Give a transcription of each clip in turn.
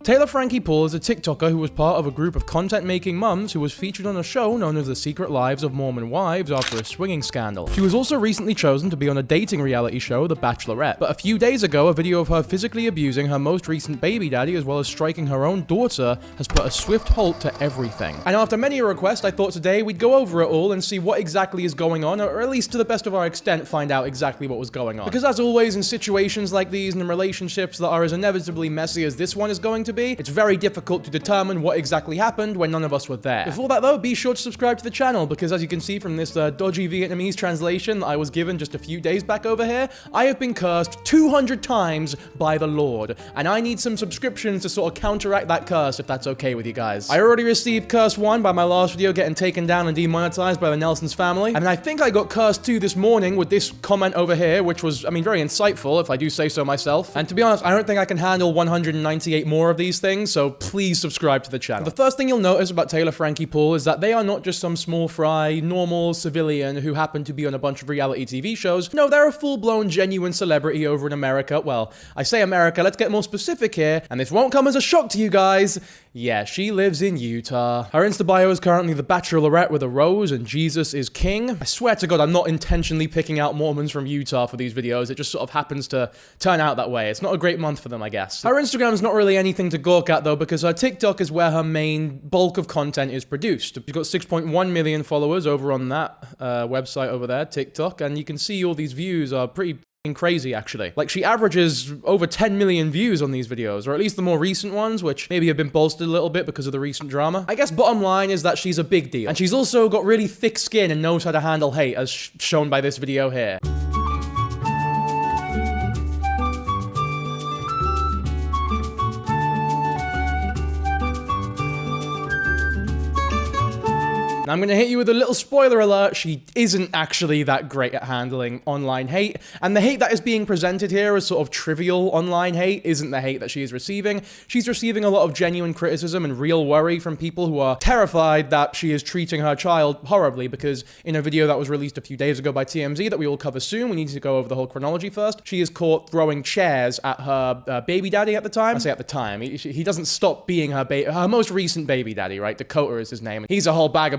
Taylor Frankie Paul is a TikToker who was part of a group of content-making mums who was featured on a show known as The Secret Lives of Mormon Wives after a swinging scandal. She was also recently chosen to be on a dating reality show, The Bachelorette. But a few days ago, a video of her physically abusing her most recent baby daddy as well as striking her own daughter has put a swift halt to everything. And after many a request, I thought today we'd go over it all and see what exactly is going on, or at least to the best of our extent, find out exactly what was going on. Because as always, in situations like these and in relationships that are as inevitably messy as this one is going to be, it's very difficult to determine what exactly happened when none of us were there. Before that though, be sure to subscribe to the channel, because as you can see from this dodgy Vietnamese translation that I was given just a few days back over here, I have been cursed 200 times by the Lord, and I need some subscriptions to sort of counteract that curse, if that's okay with you guys. I already received curse 1 by my last video getting taken down and demonetized by the Nelson's family, and I think I got curse 2 this morning with this comment over here, which was, I mean, very insightful, if I do say so myself. And to be honest, I don't think I can handle 198 more of these things, so please subscribe to the channel. The first thing you'll notice about Taylor Frankie Paul is that they are not just some small fry, normal civilian who happened to be on a bunch of reality TV shows. No, they're a full-blown, genuine celebrity over in America. Well, I say America, let's get more specific here, and this won't come as a shock to you guys. Yeah, she lives in Utah. Her Insta bio is currently The Bachelorette with a rose and Jesus is King. I swear to God, I'm not intentionally picking out Mormons from Utah for these videos. It just sort of happens to turn out that way. It's not a great month for them, I guess. Her Instagram's not really anything to gawk at though, because her TikTok is where her main bulk of content is produced. She's got 6.1 million followers over on that website over there, TikTok, and you can see all these views are pretty crazy, actually. Like, she averages over 10 million views on these videos, or at least the more recent ones, which maybe have been bolstered a little bit because of the recent drama. I guess bottom line is that she's a big deal, and she's also got really thick skin and knows how to handle hate, as shown by this video here. I'm gonna hit you with a little spoiler alert, she isn't actually that great at handling online hate, and the hate that is being presented here as sort of trivial online hate isn't the hate that she is receiving. She's receiving a lot of genuine criticism and real worry from people who are terrified that she is treating her child horribly, because in a video that was released a few days ago by TMZ that we will cover soon, we need to go over the whole chronology first, she is caught throwing chairs at her baby daddy at the time. I say at the time, he doesn't stop being her most recent baby daddy, right? Dakota is his name. He's a whole bag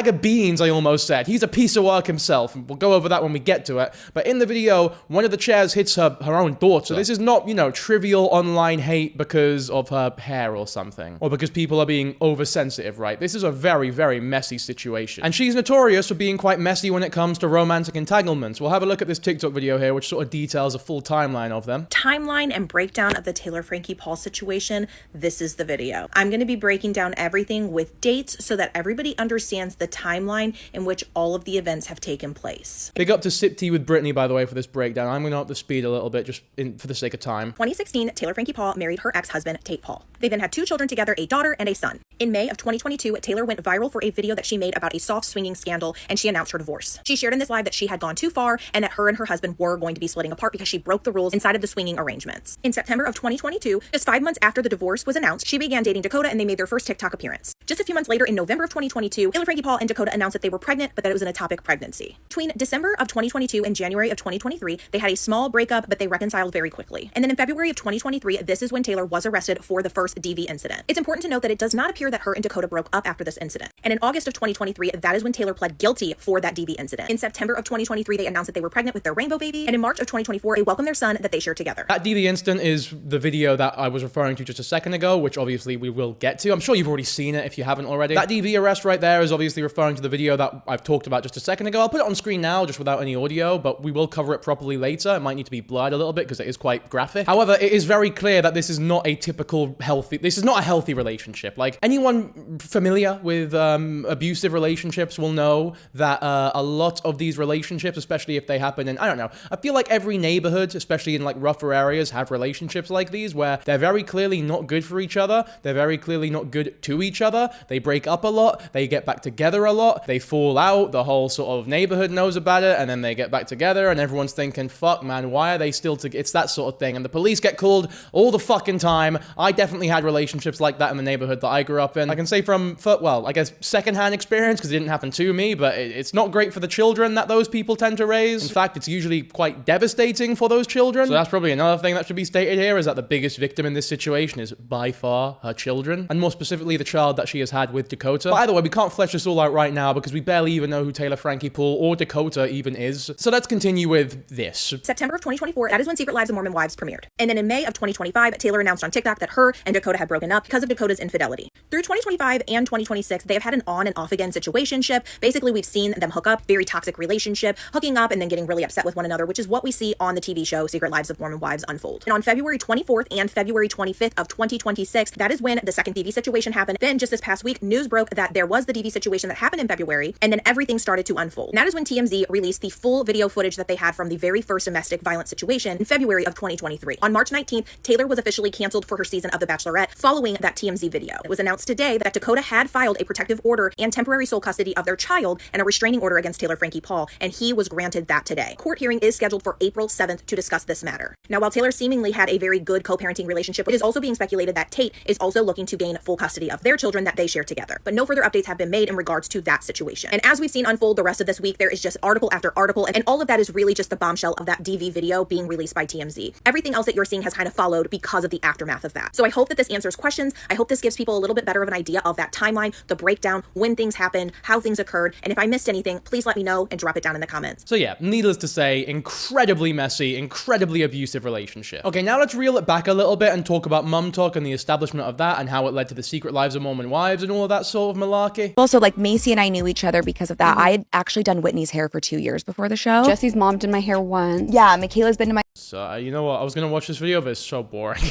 of beans, I almost said. He's a piece of work himself, and we'll go over that when we get to it. But in the video, one of the chairs hits her own daughter. So this is not, you know, trivial online hate because of her hair or something, or because people are being oversensitive, right? This is a very, very messy situation. And she's notorious for being quite messy when it comes to romantic entanglements. We'll have a look at this TikTok video here, which sort of details a full timeline of them. Timeline and breakdown of the Taylor Frankie Paul situation. This is the video. I'm going to be breaking down everything with dates so that everybody understands the timeline in which all of the events have taken place. Big up to Sip Tea with Brittany, by the way, for this breakdown. I'm going to up the speed a little bit just for the sake of time. 2016, Taylor Frankie Paul married her ex-husband, Tate Paul. They then had 2 children together, a daughter and a son. In May of 2022, Taylor went viral for a video that she made about a soft swinging scandal, and she announced her divorce. She shared in this live that she had gone too far and that her and her husband were going to be splitting apart because she broke the rules inside of the swinging arrangements. In September of 2022, just 5 months after the divorce was announced, she began dating Dakota and they made their first TikTok appearance. Just a few months later, in November of 2022, Taylor Frankie Paul and Dakota announced that they were pregnant, but that it was an ectopic pregnancy. Between December of 2022 and January of 2023, they had a small breakup, but they reconciled very quickly. And then in February of 2023, this is when Taylor was arrested for the first DV incident. It's important to note that it does not appear that her and Dakota broke up after this incident. And in August of 2023, that is when Taylor pled guilty for that DV incident. In September of 2023, they announced that they were pregnant with their rainbow baby. And in March of 2024, they welcomed their son that they shared together. That DV incident is the video that I was referring to just a second ago, which obviously we will get to. I'm sure you've already seen it if you haven't already. That DV arrest right there is obviously referring to the video that I've talked about just a second ago. I'll put it on screen now just without any audio, but we will cover it properly later. It might need to be blurred a little bit because it is quite graphic. However, it is very clear that this is not a typical this is not a healthy relationship. Like, anyone familiar with abusive relationships will know that a lot of these relationships, especially if they happen in, I don't know, I feel like every neighborhood, especially in like rougher areas, have relationships like these where they're very clearly not good for each other. They're very clearly not good to each other. They break up a lot. They they get back together a lot. They fall out, the whole sort of neighborhood knows about it, and then they get back together, and everyone's thinking, fuck, man, why are they still together? It's that sort of thing. And the police get called all the fucking time. I definitely had relationships like that in the neighborhood that I grew up in. I can say from, well, I guess secondhand experience, because it didn't happen to me, but it's not great for the children that those people tend to raise. In fact, it's usually quite devastating for those children. So that's probably another thing that should be stated here, is that the biggest victim in this situation is by far her children, and more specifically the child that she has had with Dakota. By the way, we can't flesh this all out right now because we barely even know who Taylor Frankie Poole or Dakota even is. So let's continue with this. September of 2024, that is when Secret Lives of Mormon Wives premiered. And then in May of 2025, Taylor announced on TikTok that her and Dakota had broken up because of Dakota's infidelity. Through 2025 and 2026, they have had an on and off again situationship. Basically, we've seen them hook up, very toxic relationship, hooking up and then getting really upset with one another, which is what we see on the TV show Secret Lives of Mormon Wives unfold. And on February 24th and February 25th of 2026, that is when the second DV situation happened. Then just this past week, news broke that there was the DV situation that happened in February, and then everything started to unfold. And that is when TMZ released the full video footage that they had from the very first domestic violence situation in February of 2023. On March 19th, Taylor was officially canceled for her season of The Bachelorette following that TMZ video. It was announced today that Dakota had filed a protective order and temporary sole custody of their child and a restraining order against Taylor Frankie Paul, and he was granted that today. Court hearing is scheduled for April 7th to discuss this matter. Now, while Taylor seemingly had a very good co-parenting relationship, it is also being speculated that Tate is also looking to gain full custody of their children that they share together. But no further updates have been made in regards to that situation. And as we've seen unfold the rest of this week, there is just article after article, and all of that is really just the bombshell of that DV video being released by TMZ. Everything else that you're seeing has kind of followed because of the aftermath of that. So I hope that this answers questions. I hope this gives people a little bit better of an idea of that timeline, the breakdown, when things happened, how things occurred, and if I missed anything, please let me know and drop it down in the comments. So yeah, needless to say, incredibly messy, incredibly abusive relationship. Okay, now let's reel it back a little bit and talk about mum talk and the establishment of that and how it led to the Secret Lives of Mormon Wives and all of that sort of malarkey. Also, like, Macy and I knew each other because of that. I had actually done Whitney's hair for 2 years before the show. Jesse's mom did my hair once. Yeah, Michaela's been to my... So, you know what? I was going to watch this video, but it's so boring.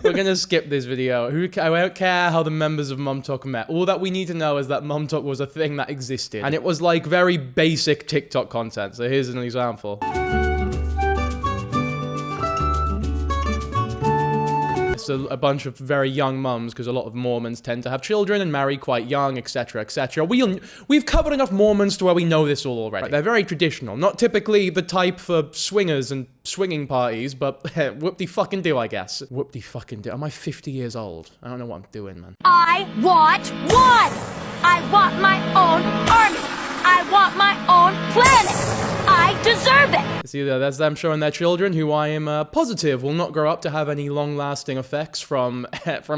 We're going to skip this video. I don't care how the members of Mum Talk met. All that we need to know is that Mum Talk was a thing that existed. And it was like very basic TikTok content. So here's an example. So a bunch of very young mums, because a lot of Mormons tend to have children and marry quite young, etc., etc. We've covered enough Mormons to where we know this all already. Right? They're very traditional, not typically the type for swingers and swinging parties, but whoop-de-fucking-do, I guess. Whoop-de-fucking-do. Am I 50 years old? I don't know what I'm doing, man. I want one! I want my own army! I want my own planet! I deserve it! See, that's them showing their children, who I am positive will not grow up to have any long-lasting effects from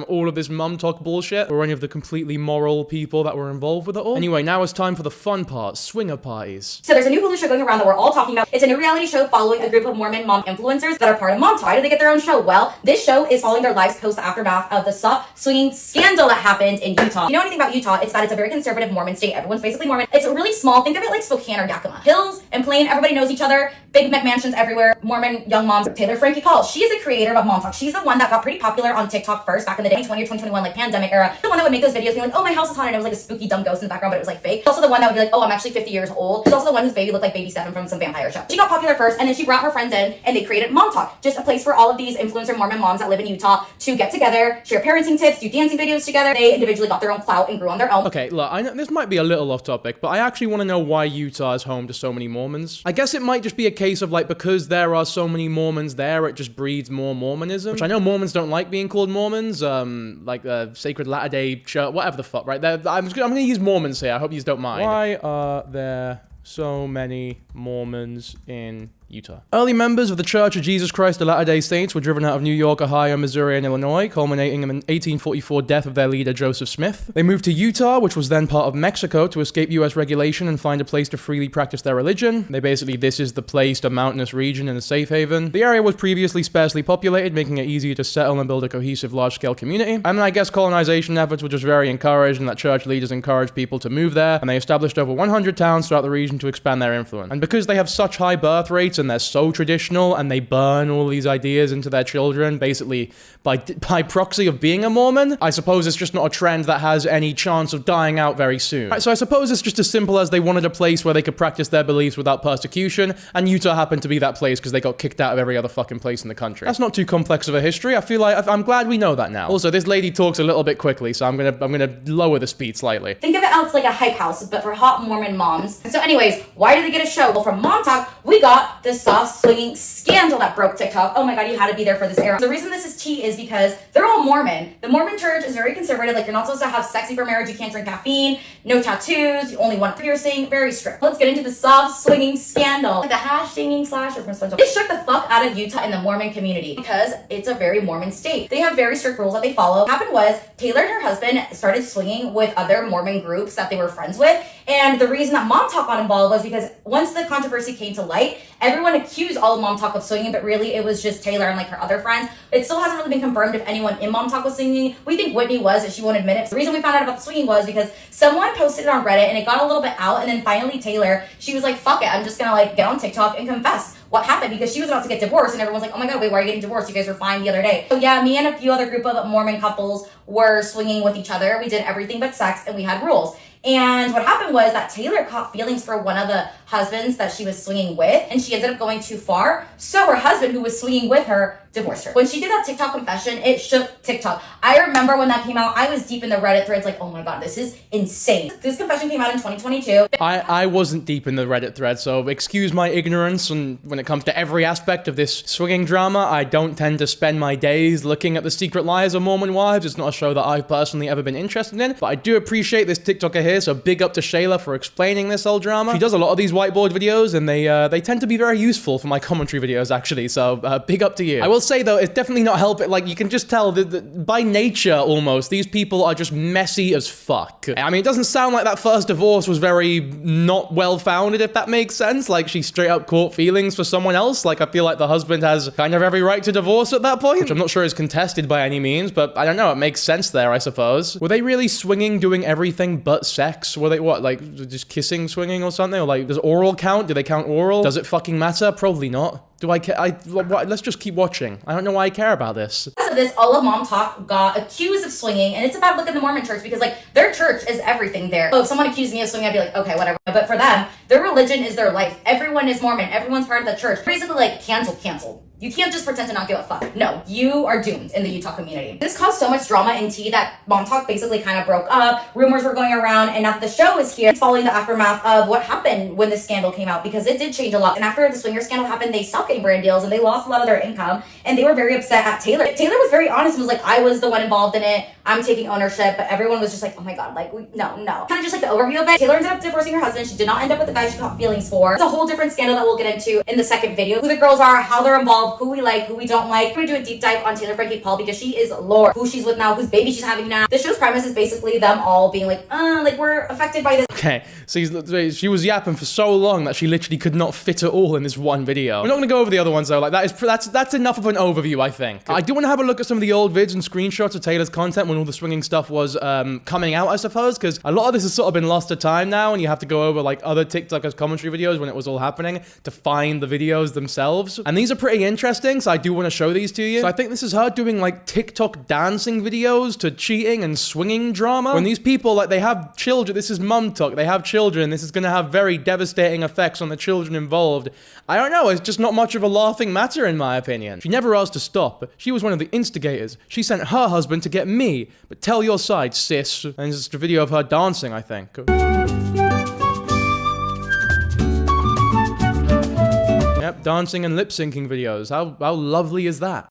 all of this mum talk bullshit, or any of the completely moral people that were involved with it all. Anyway, now it's time for the fun part, swinger parties. So there's a new Hulu show going around that we're all talking about. It's a new reality show following a group of Mormon mom influencers that are part of Mom Talk. Why did they get their own show? Well, this show is following their lives post the aftermath of the soft swinging scandal that happened in Utah. If you know anything about Utah, it's that it's a very conservative Mormon state. Everyone's basically Mormon. It's really small. Think of it like Spokane or Yakima. Hills and plain, everybody knows each other. Big McMansions everywhere. Mormon young moms. Taylor Frankie Paul. She is a creator of Mom Talk. She's the one that got pretty popular on TikTok first back in the day, 2020 or 2021, like pandemic era. The one that would make those videos being like, oh, my house is haunted. It was like a spooky dumb ghost in the background, but it was like fake. She's also the one that would be like, oh, I'm actually 50 years old. She's also the one whose baby looked like Baby Seven from some vampire show. She got popular first, and then she brought her friends in, and they created Mom Talk, just a place for all of these influencer Mormon moms that live in Utah to get together, share parenting tips, do dancing videos together. They individually got their own clout and grew on their own. Okay, look, I know this might be a little off topic, but I actually want to know why Utah is home to so many Mormons. I guess it might just be a case of like, because there are so many Mormons there, it just breeds more Mormonism, which I know Mormons don't like being called Mormons, like Sacred Latter-day Church, whatever the fuck, right? I'm gonna use Mormons here, I hope you don't mind. Why are there so many Mormons in Utah? Early members of the Church of Jesus Christ of Latter-day Saints were driven out of New York, Ohio, Missouri, and Illinois, culminating in the 1844 death of their leader, Joseph Smith. They moved to Utah, which was then part of Mexico, to escape U.S. regulation and find a place to freely practice their religion. This is the place, a mountainous region and a safe haven. The area was previously sparsely populated, making it easier to settle and build a cohesive, large-scale community. And I guess colonization efforts were just very encouraged, and that church leaders encouraged people to move there, and they established over 100 towns throughout the region to expand their influence. And because they have such high birth rates and they're so traditional and they burn all these ideas into their children, basically by proxy of being a Mormon, I suppose it's just not a trend that has any chance of dying out very soon. Right, so I suppose it's just as simple as they wanted a place where they could practice their beliefs without persecution, and Utah happened to be that place because they got kicked out of every other fucking place in the country. That's not too complex of a history. I feel like I'm glad we know that now. Also, this lady talks a little bit quickly, so I'm gonna lower the speed slightly. Think of it as like a hype house, but for hot Mormon moms. So anyways, why did they get a show? Well, from Mom Talk, we got the soft swinging scandal that broke TikTok. Oh my god, you had to be there for this era. The reason this is tea is because they're all Mormon. The Mormon church is very conservative. Like, you're not supposed to have sex before marriage, you can't drink caffeine, no tattoos, you only want piercing, very strict. Let's get into the soft swinging scandal. Like the hash-singing slasher from SpongeBob. It shook the fuck out of Utah and the Mormon community because it's a very Mormon state. They have very strict rules that they follow. What happened was, Taylor and her husband started swinging with other Mormon groups that they were friends with, and the reason that Mom Talk got involved was because once the controversy came to light, everyone accused all of Mom Talk of swinging, but really it was just Taylor and like her other friends. It still hasn't really been confirmed if anyone in Mom Talk was swinging. We think Whitney was, and she won't admit it. The reason we found out about the swinging was because someone posted it on Reddit and it got a little bit out, and then finally Taylor, she was like, fuck it, I'm just gonna like get on TikTok and confess what happened, because she was about to get divorced, and everyone's like, oh my god, wait, why are you getting divorced? You guys were fine the other day. So yeah, me and a few other group of Mormon couples were swinging with each other. We did everything but sex, and we had rules. And what happened was that Taylor caught feelings for one of the husbands that she was swinging with, and she ended up going too far. So her husband, who was swinging with her, divorced her. When she did that TikTok confession, it shook TikTok. I remember when that came out, I was deep in the Reddit threads like, oh my god, this is insane. This confession came out in 2022. I wasn't deep in the Reddit thread, so excuse my ignorance when it comes to every aspect of this swinging drama. I don't tend to spend my days looking at the secret lives of Mormon wives. It's not a show that I've personally ever been interested in, but I do appreciate this TikToker here, so big up to Shayla for explaining this whole drama. She does a lot of these whiteboard videos, and they tend to be very useful for my commentary videos, actually, so big up to you. I will say, though, it's definitely not helping. Like, you can just tell that by nature, almost, these people are just messy as fuck. I mean, it doesn't sound like that first divorce was very not well-founded, if that makes sense. Like, she straight up caught feelings for someone else. Like, I feel like the husband has kind of every right to divorce at that point, which I'm not sure is contested by any means, but I don't know, it makes sense there, I suppose. Were they really swinging, doing everything but sex? Were they, what, like, just kissing, swinging or something? Or, like, does oral count? Do they count oral? Does it fucking matter? Probably not. Do I care? Let's just keep watching. I don't know why I care about this. Because of this, all of Mom Talk got accused of swinging, and it's a bad look in the Mormon church because, like, their church is everything there. So if someone accused me of swinging, I'd be like, okay, whatever. But for them, their religion is their life. Everyone is Mormon. Everyone's part of the church. Basically, like, canceled. You can't just pretend to not give a fuck. No, you are doomed in the Utah community. This caused so much drama and tea that Mom Talk basically kind of broke up. Rumors were going around, and now the show is here. It's following the aftermath of what happened when the scandal came out, because it did change a lot. And after the swinger scandal happened, they stopped getting brand deals, and they lost a lot of their income, and they were very upset at Taylor. Taylor was very honest and was like, I was the one involved in it. I'm taking ownership. But everyone was just like, oh my god, like, no. Kind of just like the overview of it. Taylor ended up divorcing her husband. She did not end up with the guy she caught feelings for. It's a whole different scandal that we'll get into in the second video. Who the girls are, how they're involved, who we like, who we don't like. We're gonna do a deep dive on Taylor, Frankie, Paul, because she is lore. Who she's with now, whose baby she's having now. The show's premise is basically them all being like we're affected by this. Okay, so she was yapping for so long that she literally could not fit it all in this one video. We're not gonna go over the other ones though. Like, that's enough of an overview, I think. I do want to have a look at some of the old vids and screenshots of Taylor's content when all the swinging stuff was coming out, I suppose, because a lot of this has sort of been lost to time now, and you have to go over like other TikTokers' commentary videos when it was all happening to find the videos themselves. And these are pretty interesting, so I do want to show these to you. So I think this is her doing like TikTok dancing videos to cheating and swinging drama. When these people, like, they have children, this is Mom Talk, they have children, this is gonna have very devastating effects on the children involved. I don't know, it's just not much of a laughing matter in my opinion. She never asked to stop. She was one of the instigators. She sent her husband to get me. But tell your side, sis. And it's just a video of her dancing, I think. Yep, dancing and lip-syncing videos. How lovely is that?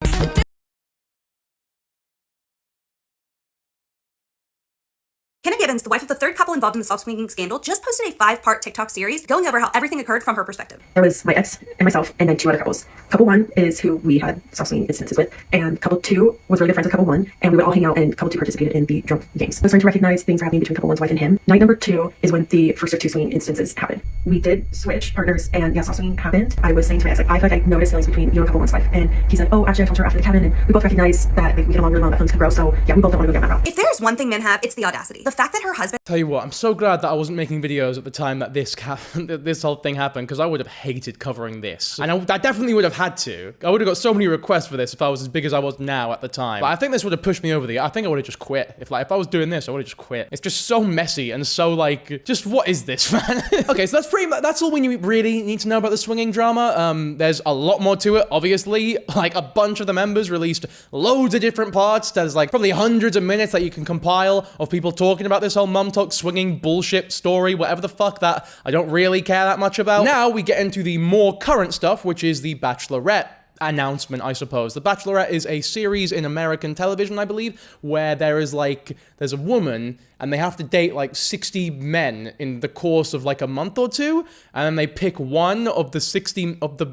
Kenna Gibbons, the wife of the third couple involved in the soft swinging scandal, just posted a 5-part TikTok series going over how everything occurred from her perspective. There was my ex and myself, and then 2 other couples. Couple 1 is who we had soft swinging instances with, and couple 2 was really good friends with couple 1, and we would all hang out, and couple 2 participated in the drunk games. I was starting to recognize things were happening between couple 1's wife and him. Night number 2 is when the first of 2 swinging instances happened. We did switch partners, and yeah, soft swinging happened. I was saying to my ex, like, I feel like I noticed feelings between you and couple 1's wife, and he said, oh, actually I told her after the cabin, and we both recognized that, like, we get along really well, that feelings could grow, so yeah, we both don't want to go down that route. If there's one thing men have, it's the audacity. The fact that her husband... Tell you what, I'm so glad that I wasn't making videos at the time that this whole thing happened, because I would have hated covering this. And I definitely would have had to. I would have got so many requests for this if I was as big as I was now at the time. But I think this would have pushed me over the... I think I would have just quit. If I was doing this, I would have just quit. It's just so messy and so, like, just what is this, man? Okay, so that's all we really need to know about the swinging drama. There's a lot more to it, obviously. Like, a bunch of the members released loads of different parts. There's, like, probably hundreds of minutes that you can compile of people talking about this whole mum talk swinging bullshit story, whatever the fuck that I don't really care that much about. Now we get into the more current stuff, which is the Bachelorette announcement, I suppose. The Bachelorette is a series in American television, I believe, where there's a woman and they have to date like 60 men in the course of like a month or two, and then they pick one of the 60 of the...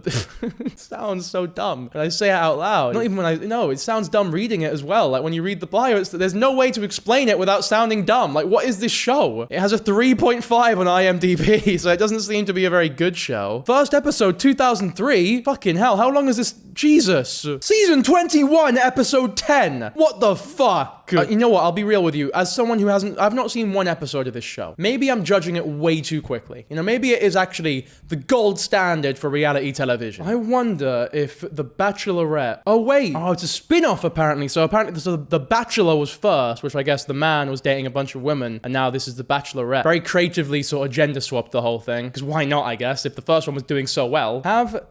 It sounds so dumb when I say it out loud. Not even when no, it sounds dumb reading it as well. Like when you read the bio, there's no way to explain it without sounding dumb. Like, what is this show? It has a 3.5 on IMDb, so it doesn't seem to be a very good show. First episode, 2003? Fucking hell, how long is this? Jesus. Season 21, episode 10. What the fuck? You know what, I'll be real with you. As someone who I've not seen one episode of this show. Maybe I'm judging it way too quickly. You know, maybe it is actually the gold standard for reality television. I wonder if The Bachelorette... Oh, wait. Oh, it's a spin-off, apparently. So The Bachelor was first, which I guess the man was dating a bunch of women, and now this is The Bachelorette. Very creatively sort of gender swapped the whole thing. Because why not, I guess, if the first one was doing so well. Have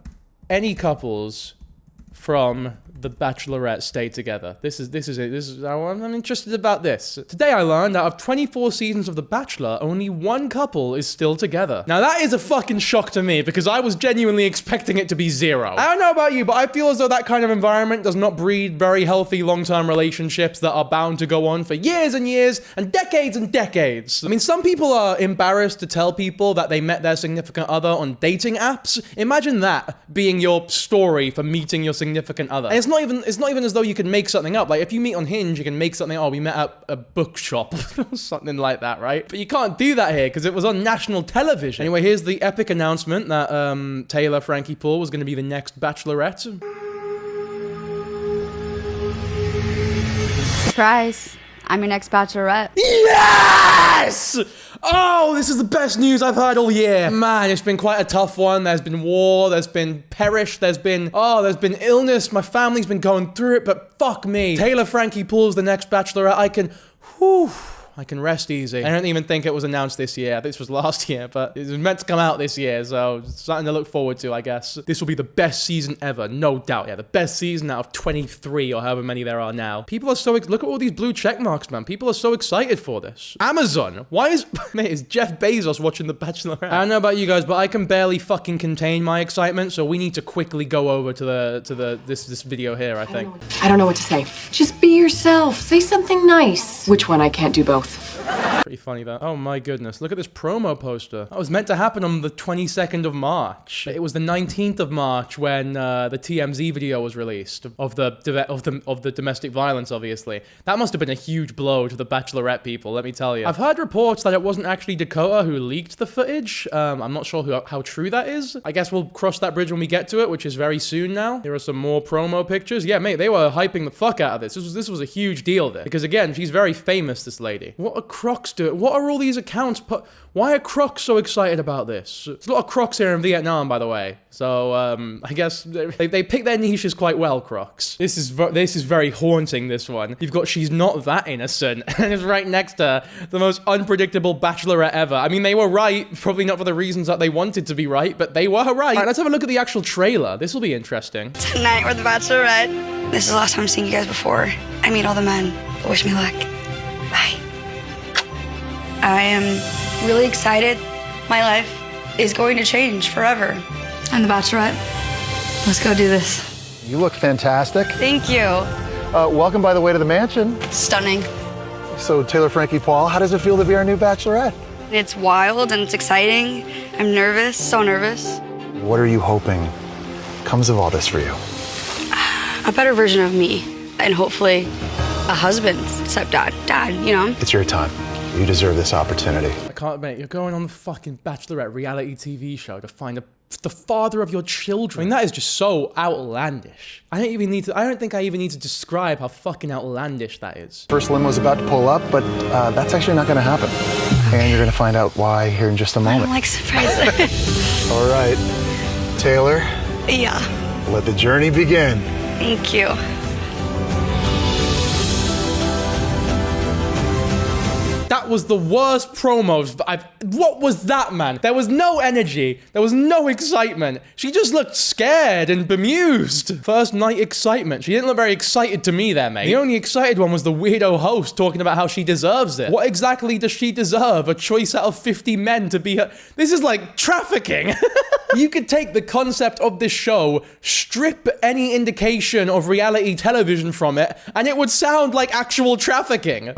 any couples from The Bachelorette stay together? This is I'm interested about this. Today I learned out of 24 seasons of The Bachelor, only one couple is still together. Now that is a fucking shock to me, because I was genuinely expecting it to be 0. I don't know about you, but I feel as though that kind of environment does not breed very healthy long-term relationships that are bound to go on for years and years and decades. I mean, some people are embarrassed to tell people that they met their significant other on dating apps. Imagine that being your story for meeting your significant other. And it's not even as though you can make something up. Like, if you meet on Hinge, you can make something, oh, we met at a bookshop or something like that, right? But you can't do that here because it was on national television. Anyway, here's the epic announcement that Taylor Frankie Paul was going to be the next Bachelorette. Surprise. I'm your next Bachelorette. Yes! Oh, this is the best news I've heard all year. Man, it's been quite a tough one. There's been war, there's been perish, there's been illness. My family's been going through it, but fuck me. Taylor Frankie Paul's the next Bachelorette. I can rest easy. I don't even think it was announced this year. This was last year, but it was meant to come out this year, so it's something to look forward to, I guess. This will be the best season ever, no doubt. Yeah, the best season out of 23 or however many there are now. People are so... Look at all these blue check marks, man. People are so excited for this. Amazon. Why is... Mate, is Jeff Bezos watching The Bachelorette? I don't know about you guys, but I can barely fucking contain my excitement, so we need to quickly go over to this video here, I think. I don't know what to say. Just be yourself. Say something nice. Which one? I can't do both. Pretty funny, that. Oh my goodness. Look at this promo poster. That was meant to happen on the 22nd of March. It was the 19th of March when the TMZ video was released of the domestic violence, obviously. That must have been a huge blow to the Bachelorette people, let me tell you. I've heard reports that it wasn't actually Dakota who leaked the footage. I'm not sure how true that is. I guess we'll cross that bridge when we get to it, which is very soon now. Here are some more promo pictures. Yeah, mate, they were hyping the fuck out of this. This was a huge deal there. Because again, she's very famous, this lady. What are Crocs doing? What are all these accounts why are Crocs so excited about this? There's a lot of Crocs here in Vietnam, by the way. So, I guess they pick their niches quite well, Crocs. This is very haunting, this one. You've got She's Not That Innocent, and it's right next to the most unpredictable Bachelorette ever. I mean, they were right, probably not for the reasons that they wanted to be right, but they were right. All right, let's have a look at the actual trailer. This will be interesting. Tonight, we're the Bachelorette. This is the last time I'm seeing you guys before I meet all the men. Wish me luck. Bye. I am really excited. My life is going to change forever. I'm the Bachelorette. Let's go do this. You look fantastic. Thank you. Welcome, by the way, to the mansion. Stunning. So, Taylor Frankie Paul, how does it feel to be our new Bachelorette? It's wild and it's exciting. I'm nervous, so nervous. What are you hoping comes of all this for you? A better version of me, and hopefully a husband, except dad, you know? It's your time. You deserve this opportunity. I can't, mate, you're going on the fucking Bachelorette reality TV show to find a the father of your children. I mean, that is just so outlandish. I don't think I even need to describe how fucking outlandish that is. First limo's about to pull up, but that's actually not gonna happen. And you're gonna find out why here in just a I moment. don't like surprises. All right, Taylor, Yeah, let the journey begin. thank you. That was the worst promos what was that, man? There was no energy. There was no excitement. She just looked scared and bemused. First night excitement. She didn't look very excited to me there, mate. The only excited one was the weirdo host talking about how she deserves it. What exactly does she deserve? A choice out of 50 men to be her? This is like trafficking. You could take the concept of this show, strip any indication of reality television from it, and it would sound like actual trafficking.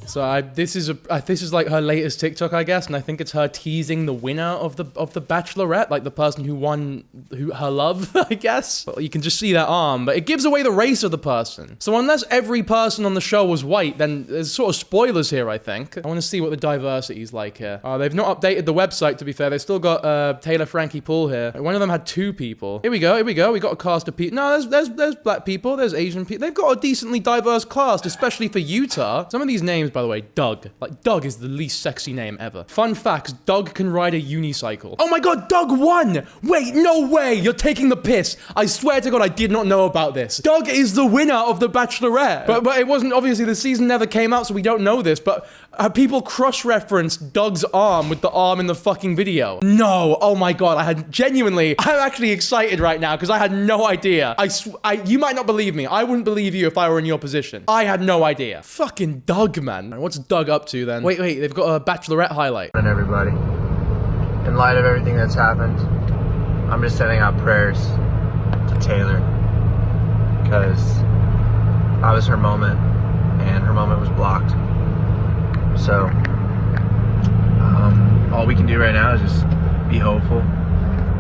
So this is like her latest TikTok, I guess, and I think it's her teasing the winner of the Bachelorette, like the person who won her love, I guess. But you can just see that arm, but it gives away the race of the person. So unless every person on the show was white, then there's sort of spoilers here, I think. I want to see what the diversity is like here. They've not updated the website, to be fair. They've still got Taylor, Frankie, Paul here. One of them had 2 people. Here we go. We got a cast of people. No, there's black people. There's Asian people. They've got a decently diverse cast, especially for Utah. Some of these names, by the way, Doug. Like, Doug is the least sexy name ever. Fun facts, Doug can ride a unicycle. Oh my god, Doug won! Wait, no way! You're taking the piss. I swear to god, I did not know about this. Doug is the winner of The Bachelorette. But it wasn't, obviously, the season never came out, so we don't know this, but people cross-referenced Doug's arm with the arm in the fucking video. No, oh my god, I'm actually excited right now, because I had no idea. You might not believe me. I wouldn't believe you if I were in your position. I had no idea. Fucking Doug, man. What's Doug up to then? Wait, they've got a Bachelorette highlight. And everybody, in light of everything that's happened, I'm just sending out prayers to Taylor, because I was her moment, and her moment was blocked. So, all we can do right now is just be hopeful,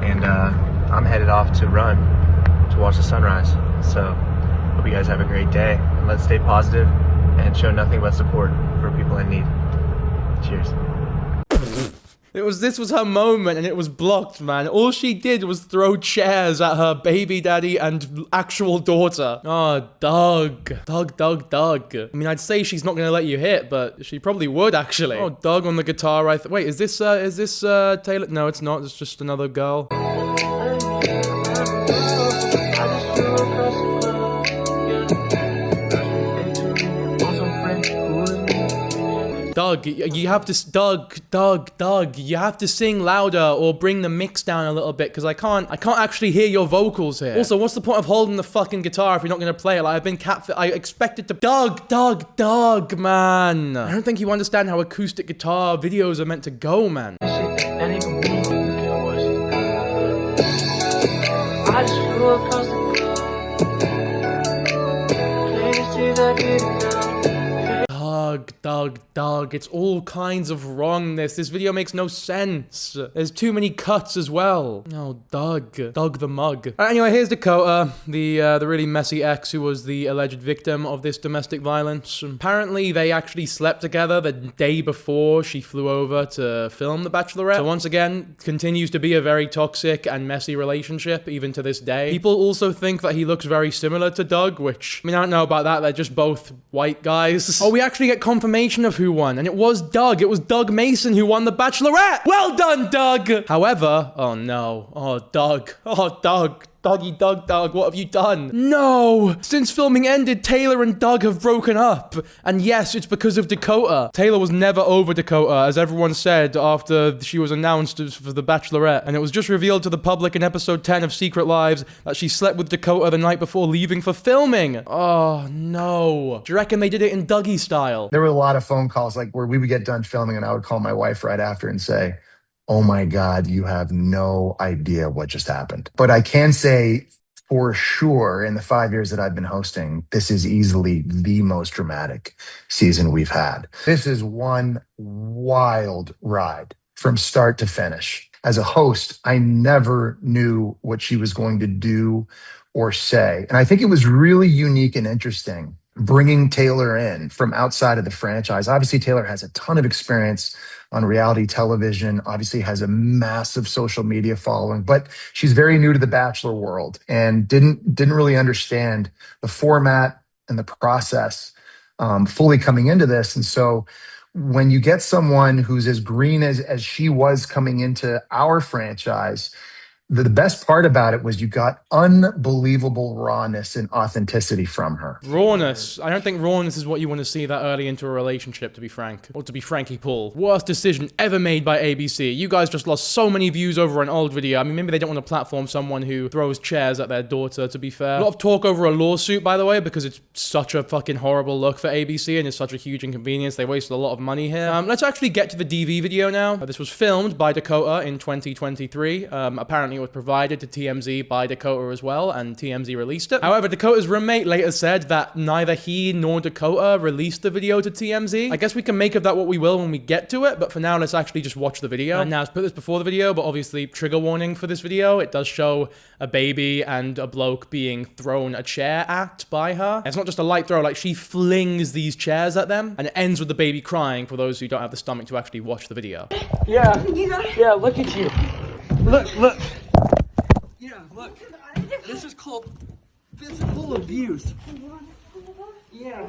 and I'm headed off to run to watch the sunrise. So, hope you guys have a great day, and let's stay positive and show nothing but support for people in need. Cheers. This was her moment, and it was blocked, man. All she did was throw chairs at her baby daddy and actual daughter. Oh, Doug. Doug. I mean, I'd say she's not gonna let you hit, but she probably would, actually. Oh, Doug on the guitar, wait, is this Taylor? No, it's not. It's just another girl. Doug, you have to sing louder or bring the mix down a little bit, because I can't actually hear your vocals here. Also, what's the point of holding the fucking guitar if you're not gonna play it? Like, I've been I expected to. Doug, man. I don't think you understand how acoustic guitar videos are meant to go, man. I just flew across the Doug, it's all kinds of wrongness. This video makes no sense. There's too many cuts as well. Oh, Doug the mug. Anyway, here's Dakota, the really messy ex who was the alleged victim of this domestic violence. Apparently, they actually slept together the day before she flew over to film The Bachelorette. So once again, continues to be a very toxic and messy relationship, even to this day. People also think that he looks very similar to Doug, which, I mean, I don't know about that. They're just both white guys. Oh, we actually get confirmation of who won, and it was Doug. It was Doug Mason who won The Bachelorette. Well done, Doug. However, oh no. Oh, Doug. Doggy Doug, what have you done? No! Since filming ended, Taylor and Doug have broken up. And yes, it's because of Dakota. Taylor was never over Dakota, as everyone said after she was announced for The Bachelorette. And it was just revealed to the public in episode 10 of Secret Lives that she slept with Dakota the night before leaving for filming. Oh, no. Do you reckon they did it in Dougie style? There were a lot of phone calls, like, where we would get done filming and I would call my wife right after and say, oh my God, you have no idea what just happened. But I can say for sure, in the 5 years that I've been hosting, this is easily the most dramatic season we've had. This is one wild ride from start to finish. As a host, I never knew what she was going to do or say. And I think it was really unique and interesting bringing Taylor in from outside of the franchise. Obviously, Taylor has a ton of experience on reality television, obviously has a massive social media following, but she's very new to the Bachelor world and didn't really understand the format and the process fully coming into this. And so when you get someone who's as green as she was coming into our franchise, the best part about it was you got unbelievable rawness and authenticity from her. Rawness. I don't think rawness is what you want to see that early into a relationship, to be frank. Or to be Frankie Paul. Worst decision ever made by ABC. You guys just lost so many views over an old video. I mean, maybe they don't want to platform someone who throws chairs at their daughter, to be fair. A lot of talk over a lawsuit, by the way, because it's such a fucking horrible look for ABC and it's such a huge inconvenience. They wasted a lot of money here. Let's actually get to the DV video now. This was filmed by Dakota in 2023. Apparently it was provided to TMZ by Dakota as well, and TMZ released it. However, Dakota's roommate later said that neither he nor Dakota released the video to TMZ. I guess we can make of that what we will when we get to it, but for now, let's actually just watch the video. And now, let's put this before the video, but obviously, trigger warning for this video. It does show a baby and a bloke being thrown a chair at by her. It's not just a light throw, like she flings these chairs at them, and it ends with the baby crying for those who don't have the stomach to actually watch the video. Yeah, look at you. Look. Yeah, look. This is called physical abuse. Yeah.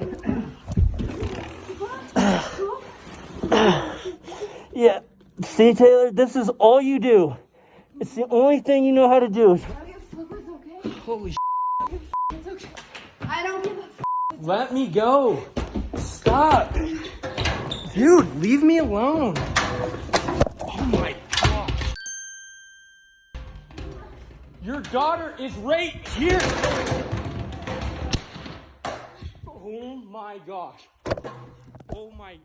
Yeah. See, Taylor, this is all you do. It's the only thing you know how to do. Holy shit. I don't give a Let me go. Stop. Dude, leave me alone. Oh my gosh. Your daughter is right here. Oh my gosh. Oh my.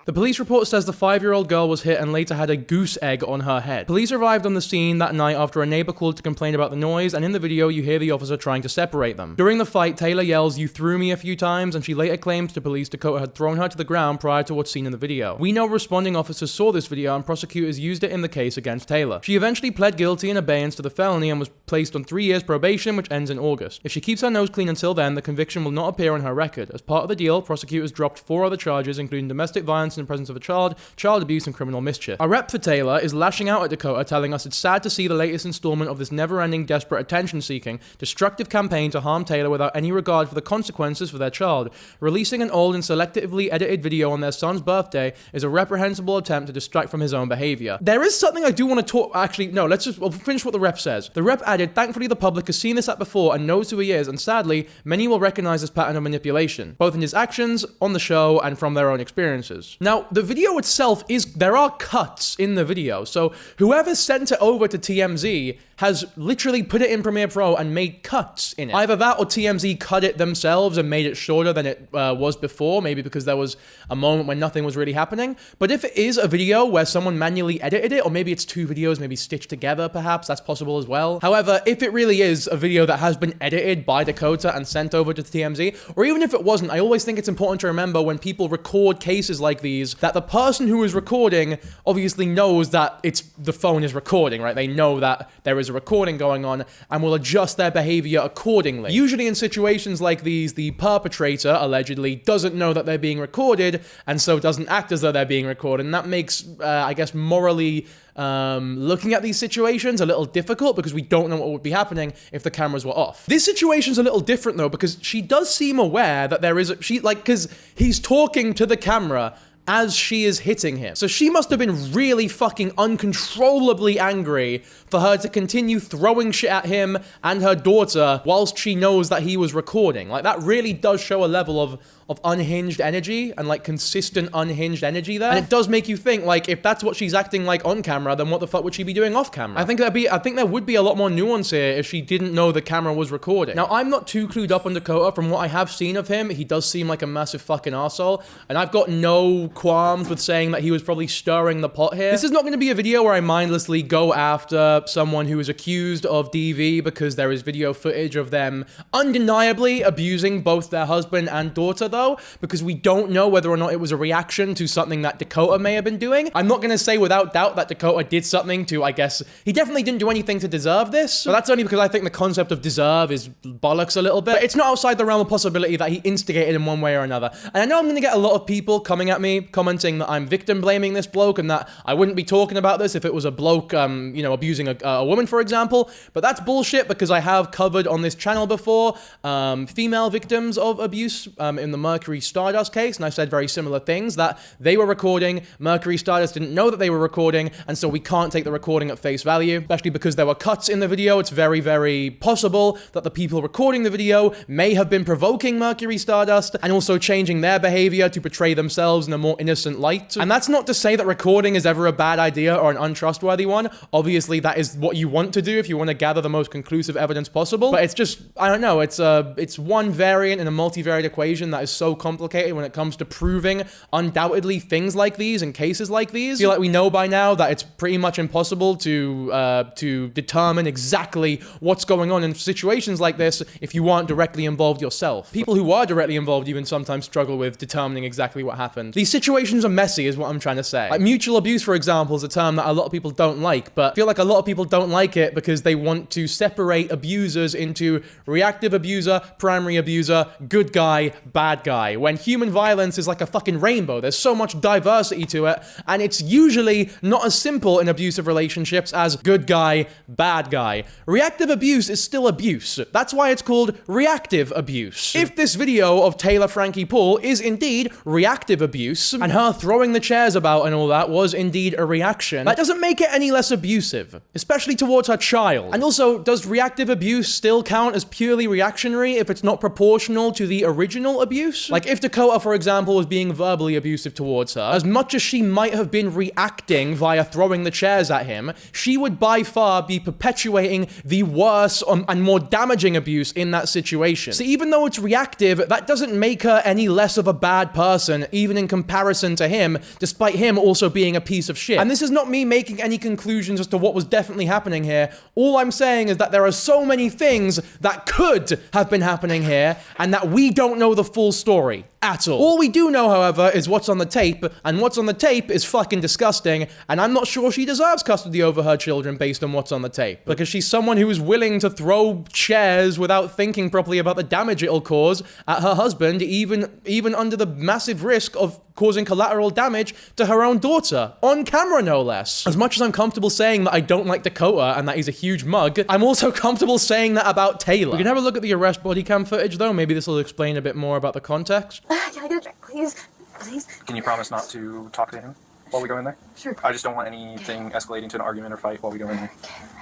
The police report says the 5-year-old girl was hit and later had a goose egg on her head. Police arrived on the scene that night after a neighbor called to complain about the noise, and in the video you hear the officer trying to separate them. During the fight, Taylor yells, "You threw me," a few times, and she later claims to police Dakota had thrown her to the ground prior to what's seen in the video. We know responding officers saw this video and prosecutors used it in the case against Taylor. She eventually pled guilty in abeyance to the felony and was placed on 3 years probation, which ends in August. If she keeps her nose clean until then, the conviction will not appear on her record. As part of the deal, prosecutors dropped 4 other charges, including domestic violence in the presence of a child abuse, and criminal mischief. A rep for Taylor is lashing out at Dakota, telling us it's sad to see the latest installment of this never-ending, desperate, attention-seeking, destructive campaign to harm Taylor without any regard for the consequences for their child. Releasing an old and selectively edited video on their son's birthday is a reprehensible attempt to distract from his own behavior. There is something I do want to talk... Actually, no, we'll finish what the rep says. The rep added, "Thankfully, the public has seen this act before and knows who he is, and sadly, many will recognize this pattern of manipulation, both in his actions, on the show, and from their own experiences." Now, the video itself there are cuts in the video, so whoever sent it over to TMZ has literally put it in Premiere Pro and made cuts in it. Either that or TMZ cut it themselves and made it shorter than it was before, maybe because there was a moment when nothing was really happening. But if it is a video where someone manually edited it, or maybe it's 2 videos maybe stitched together, perhaps, that's possible as well. However, if it really is a video that has been edited by Dakota and sent over to TMZ, or even if it wasn't, I always think it's important to remember when people record cases like these, that the person who is recording obviously knows that the phone is recording, right? They know that there is a recording going on and will adjust their behavior accordingly. Usually in situations like these, the perpetrator allegedly doesn't know that they're being recorded and so doesn't act as though they're being recorded, and that makes, I guess, morally looking at these situations a little difficult because we don't know what would be happening if the cameras were off. This situation's a little different though, because she does seem aware that there is because he's talking to the camera as she is hitting him. So she must have been really fucking uncontrollably angry for her to continue throwing shit at him and her daughter whilst she knows that he was recording. Like, that really does show a level of unhinged energy and like consistent unhinged energy there. And it does make you think, like, if that's what she's acting like on camera, then what the fuck would she be doing off camera? I think there would be a lot more nuance here if she didn't know the camera was recording. Now, I'm not too clued up on Dakota. From what I have seen of him, he does seem like a massive fucking arsehole, and I've got no qualms with saying that he was probably stirring the pot here. This is not going to be a video where I mindlessly go after someone who is accused of DV because there is video footage of them undeniably abusing both their husband and daughter, though, because we don't know whether or not it was a reaction to something that Dakota may have been doing. I'm not going to say without doubt that Dakota did something to, I guess, he definitely didn't do anything to deserve this, but that's only because I think the concept of deserve is bollocks a little bit. But it's not outside the realm of possibility that he instigated in one way or another. And I know I'm going to get a lot of people coming at me, commenting that I'm victim blaming this bloke and that I wouldn't be talking about this if it was a bloke, you know, abusing a woman, for example. But that's bullshit, because I have covered on this channel before female victims of abuse in the Mercury Stardust case, and I said very similar things, that they were recording, Mercury Stardust didn't know that they were recording, and so we can't take the recording at face value, especially because there were cuts in the video. It's very, very possible that the people recording the video may have been provoking Mercury Stardust and also changing their behavior to portray themselves in a more innocent light. And that's not to say that recording is ever a bad idea or an untrustworthy one. Obviously, that is what you want to do if you want to gather the most conclusive evidence possible. But it's just, I don't know, it's one variant in a multivariate equation that is so complicated when it comes to proving undoubtedly things like these and cases like these. I feel like we know by now that it's pretty much impossible to determine exactly what's going on in situations like this if you aren't directly involved yourself. People who are directly involved even sometimes struggle with determining exactly what happened. These situations are messy is what I'm trying to say. Like mutual abuse, for example, is a term that a lot of people don't like, but I feel like a lot of people don't like it because they want to separate abusers into reactive abuser, primary abuser, good guy, bad guy, when human violence is like a fucking rainbow. There's so much diversity to it, and it's usually not as simple in abusive relationships as good guy, bad guy. Reactive abuse is still abuse. That's why it's called reactive abuse. If this video of Taylor Frankie Paul is indeed reactive abuse, and her throwing the chairs about and all that was indeed a reaction, that doesn't make it any less abusive, especially towards her child. And also, does reactive abuse still count as purely reactionary if it's not proportional to the original abuse? Like if Dakota, for example, was being verbally abusive towards her, as much as she might have been reacting via throwing the chairs at him, she would by far be perpetuating the worse and more damaging abuse in that situation. So even though it's reactive, that doesn't make her any less of a bad person, even in comparison to him, despite him also being a piece of shit. And this is not me making any conclusions as to what was definitely happening here. All I'm saying is that there are so many things that could have been happening here, and that we don't know the full story at all. All we do know, however, is what's on the tape, and what's on the tape is fucking disgusting, and I'm not sure she deserves custody over her children based on what's on the tape, because she's someone who is willing to throw chairs without thinking properly about the damage it'll cause at her husband, even under the massive risk of causing collateral damage to her own daughter, on camera no less. As much as I'm comfortable saying that I don't like Dakota and that he's a huge mug, I'm also comfortable saying that about Taylor. We can have a look at the arrest body cam footage though, maybe this will explain a bit more about the context. Can I get a drink, please? Please? Can you promise not to talk to him while we go in there? Sure. I just don't want anything escalating to an argument or fight while we go in there.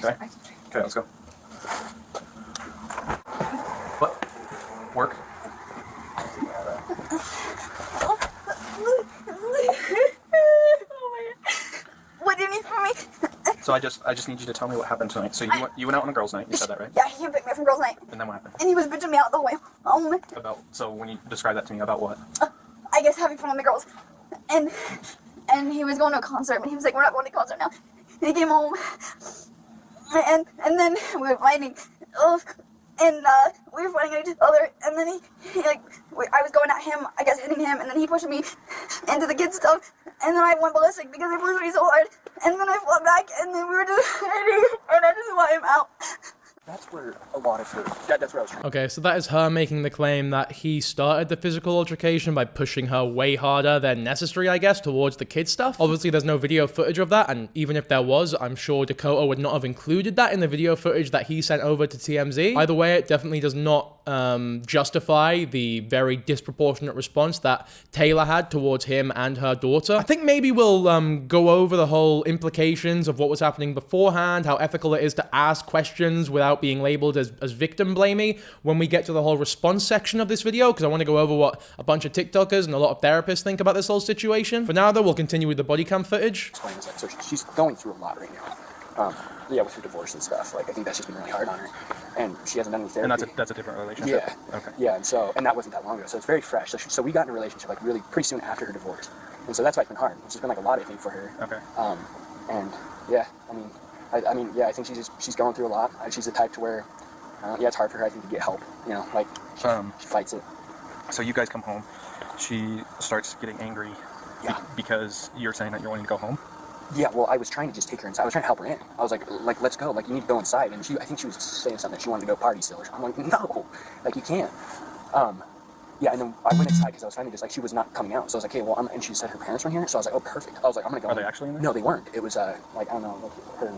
Okay? Okay, let's go. What? Work? What do you need from me? So I just need you to tell me what happened tonight. So you went out on a girls' night, you said that, right? Yeah, he came pick me up from girls' night. And then what happened? And he was bitching me out the whole way home. So when you describe that to me, about what? I guess having fun with the girls. And he was going to a concert, but he was like, we're not going to a concert now. And he came home. And then we were fighting. And we were fighting at each other, and then I was going at him, I guess hitting him, and then he pushed me into the kids' stuff, and then I went ballistic because he pushed me so hard, and then I fought back, and then we were just fighting, and I just let him out. That's where a lot of her, that's where I was trying. Okay, so that is her making the claim that he started the physical altercation by pushing her way harder than necessary, I guess, towards the kid stuff. Obviously, there's no video footage of that, and even if there was, I'm sure Dakota would not have included that in the video footage that he sent over to TMZ. Either way, it definitely does not justify the very disproportionate response that Taylor had towards him and her daughter. I think maybe we'll go over the whole implications of what was happening beforehand, how ethical it is to ask questions without being labeled as victim blamey when we get to the whole response section of this video, because I want to go over what a bunch of TikTokers and a lot of therapists think about this whole situation. For now, though, we'll continue with the body cam footage. So she's going through a lot right now. Yeah, with her divorce and stuff. Like, I think that's just been really hard on her. And she hasn't done any therapy. And that's a different relationship? Yeah. Okay. Yeah, and that wasn't that long ago, so it's very fresh. So we got in a relationship, like, really pretty soon after her divorce. And so that's why it's been hard. It's just been like a lot, I think, for her. Okay. And yeah, I mean, I think she's going through a lot. She's the type to where, yeah, it's hard for her, I think, to get help. You know, like she fights it. So you guys come home. She starts getting angry. Yeah. Because you're saying that you're wanting to go home. Yeah, well, I was trying to just take her inside. I was trying to help her in. I was like, let's go. Like, you need to go inside. And I think she was saying something that she wanted to go party still. I'm like, no, like, you can't. Yeah, and then I went inside because I was finding just like she was not coming out. So I was like, hey, well, and she said her parents were here. So I was like, oh, perfect. I was like, I'm gonna go. Are they actually in there? No, they weren't. It was like, I don't know, like her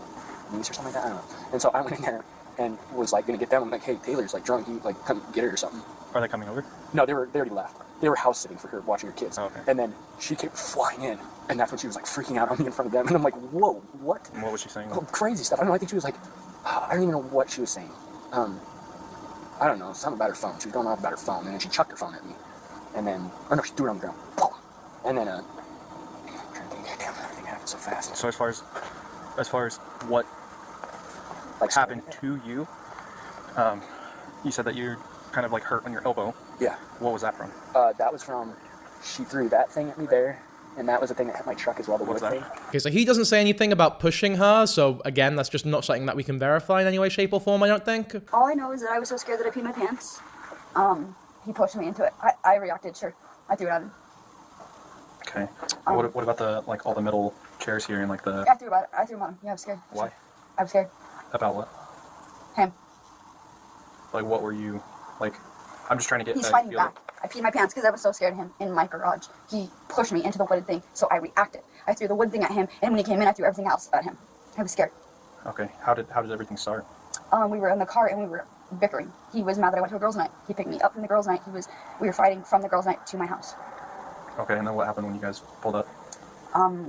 niece or something like that. I don't know. And so I went in there and was like gonna get them. I'm like, hey, Taylor's like drunk. You like come get her or something. Are they coming over? No, they already left. They were house sitting for her, watching her kids. Oh, okay. And then she came flying in, and that's when she was like freaking out on me in front of them. And I'm like, whoa, what? And what was she saying? Oh, crazy stuff. I don't know. I think she was like, I don't even know what she was saying. I don't know, something about her phone. She was going off about her phone, and then she chucked her phone at me. And then, or no, she threw it on the ground. And then, I'm trying to think, damn, everything happened so fast. So as far as what like happened to you, you said that you're kind of like hurt on your elbow. Yeah. What was that from? That was from, she threw that thing at me there, and that was the thing that hit my truck as well, the wood thing. Okay, so he doesn't say anything about pushing her, so again, that's just not something that we can verify in any way, shape, or form, I don't think. All I know is that I was so scared that I peed my pants. He pushed me into it. I reacted, sure. I threw it at him. Okay. What about the, like, all the metal chairs here and, like, the... Yeah, I threw them at him. Yeah, I was scared. Why? I was scared. About what? Him. Like, what were you, like, I'm just trying to get... He's fighting back. I peed my pants because I was so scared of him in my garage. He pushed me into the wooden thing, so I reacted. I threw the wood thing at him, and when he came in, I threw everything else at him. I was scared. Okay. How did everything start? We were in the car, and we were bickering. He was mad that I went to a girls' night. He picked me up from the girls' night. We were fighting from the girls' night to my house. Okay, and then what happened when you guys pulled up?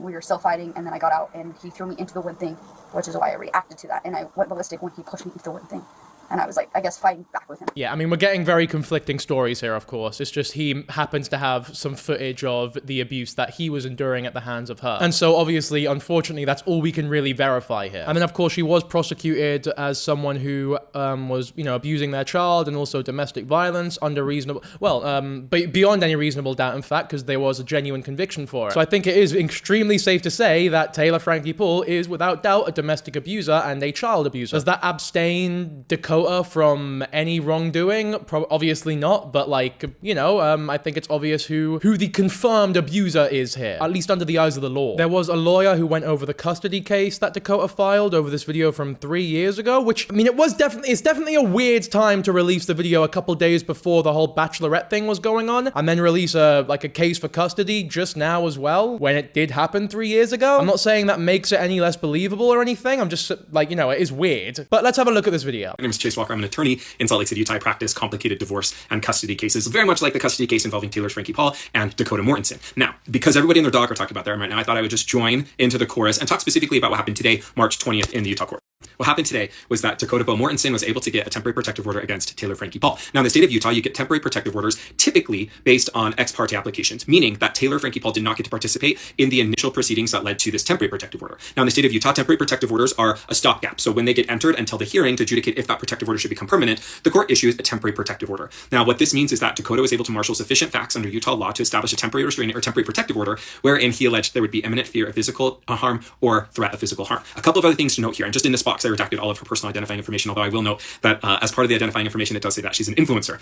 We were still fighting, and then I got out, and he threw me into the wood thing, which is why I reacted to that, and I went ballistic when he pushed me into the wood thing. And I was like, I guess, fighting back with him. Yeah, I mean, we're getting very conflicting stories here, of course. It's just he happens to have some footage of the abuse that he was enduring at the hands of her. And so, obviously, unfortunately, that's all we can really verify here. And then, of course, she was prosecuted as someone who was, you know, abusing their child and also domestic violence under reasonable... Well, but beyond any reasonable doubt, in fact, because there was a genuine conviction for it. So I think it is extremely safe to say that Taylor Frankie Paul is, without doubt, a domestic abuser and a child abuser. Does that abstain Dakota from any wrongdoing? Obviously not, but like, you know, I think it's obvious who the confirmed abuser is here, at least under the eyes of the law. There was a lawyer who went over the custody case that Dakota filed over this video from 3 years ago, which, I mean, it's definitely a weird time to release the video a couple days before the whole Bachelorette thing was going on, and then release a case for custody just now as well, when it did happen 3 years ago. I'm not saying that makes it any less believable or anything, I'm just, like, you know, it is weird. But let's have a look at this video. My name is Chase Walker. I'm an attorney in Salt Lake City, Utah. I practice complicated divorce and custody cases, very much like the custody case involving Taylor Frankie Paul and Dakota Mortensen. Now, because everybody and their dog are talking about them right now, I thought I would just join into the chorus and talk specifically about what happened today, March 20th, in the Utah court. What happened today was that Dankyjabo Mortensen was able to get a temporary protective order against Taylor Frankie Paul. Now, in the state of Utah, you get temporary protective orders typically based on ex parte applications, meaning that Taylor Frankie Paul did not get to participate in the initial proceedings that led to this temporary protective order. Now, in the state of Utah, temporary protective orders are a stopgap. So when they get entered until the hearing to adjudicate if that protective order should become permanent, the court issues a temporary protective order. Now, what this means is that Dakota was able to marshal sufficient facts under Utah law to establish a temporary restraining or temporary protective order wherein he alleged there would be imminent fear of physical harm or threat of physical harm. A couple of other things to note here, and just in this box, I redacted all of her personal identifying information, although I will note that as part of the identifying information, it does say that she's an influencer.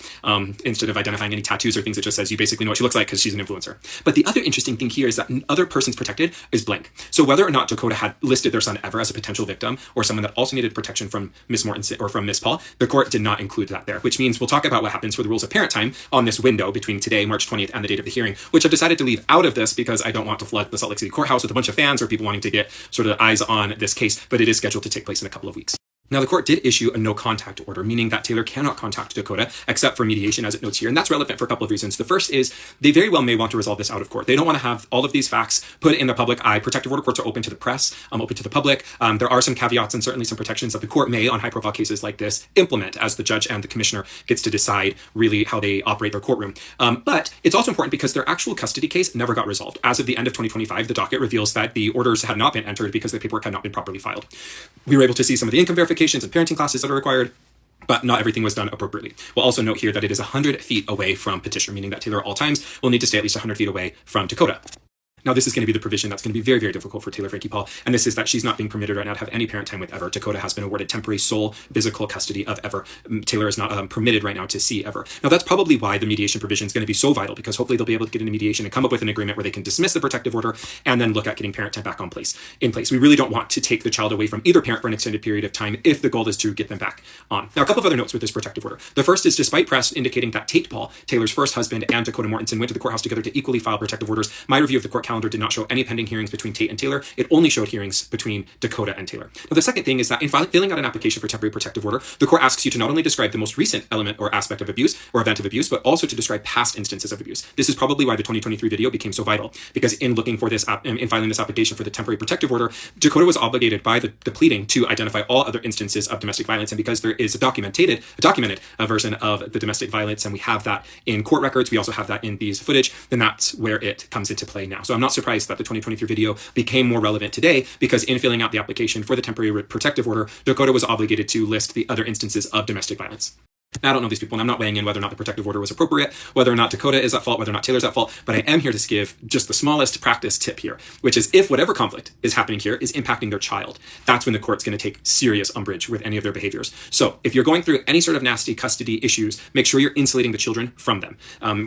Instead of identifying any tattoos or things, it just says you basically know what she looks like because she's an influencer. But the other interesting thing here is that other persons protected is blank. So whether or not Dakota had listed their son ever as a potential victim or someone that also needed protection from Miss Mortensen or from Miss Paul, the court did not include that there, which means we'll talk about what happens for the rules of parent time on this window between today, March 20th, and the date of the hearing, which I've decided to leave out of this because I don't want to flood the Salt Lake City courthouse with a bunch of fans or people wanting to get sort of eyes on this case, but it is scheduled to take place in a couple of weeks. Now, the court did issue a no contact order, meaning that Taylor cannot contact Dakota except for mediation, as it notes here. And that's relevant for a couple of reasons. The first is they very well may want to resolve this out of court. They don't want to have all of these facts put in the public eye. Protective order courts are open to the press, open to the public. There are some caveats and certainly some protections that the court may, on high profile cases like this, implement as the judge and the commissioner gets to decide really how they operate their courtroom. But it's also important because their actual custody case never got resolved. As of the end of 2025, the docket reveals that the orders had not been entered because the paperwork had not been properly filed. We were able to see some of the income verifications and parenting classes that are required, but not everything was done appropriately. We'll also note here that it is 100 feet away from petitioner, meaning that Taylor at all times will need to stay at least 100 feet away from Dakota. Now, this is going to be the provision that's going to be very, very difficult for Taylor Frankie Paul, and this is that she's not being permitted right now to have any parent time with Ever. Dakota has been awarded temporary sole physical custody of Ever. Taylor is not permitted right now to see Ever. Now, that's probably why the mediation provision is going to be so vital, because hopefully they'll be able to get into mediation and come up with an agreement where they can dismiss the protective order and then look at getting parent time back in place. We really don't want to take the child away from either parent for an extended period of time if the goal is to get them back on. Now, a couple of other notes with this protective order. The first is, despite press indicating that Tate Paul, Taylor's first husband, and Dakota Mortensen went to the courthouse together to equally file protective orders, my review of the court calendar did not show any pending hearings between Tate and Taylor. It only showed hearings between Dakota and Taylor. Now, the second thing is that in filling out an application for temporary protective order, the court asks you to not only describe the most recent element or aspect of abuse or event of abuse, but also to describe past instances of abuse. This is probably why the 2023 video became so vital, because in looking for this, in filing this application for the temporary protective order, Dakota was obligated by the pleading to identify all other instances of domestic violence, and because there is a documented version of the domestic violence, and we have that in court records, we also have that in these footage, then that's where it comes into play now. So I'm not surprised that the 2023 video became more relevant today, because in filling out the application for the temporary protective order, Dakota was obligated to list the other instances of domestic violence. I don't know these people, and I'm not weighing in whether or not the protective order was appropriate, whether or not Dakota is at fault, whether or not Taylor's at fault, but I am here to give just the smallest practice tip here, which is if whatever conflict is happening here is impacting their child, that's when the court's going to take serious umbrage with any of their behaviors. So if you're going through any sort of nasty custody issues, make sure you're insulating the children from them.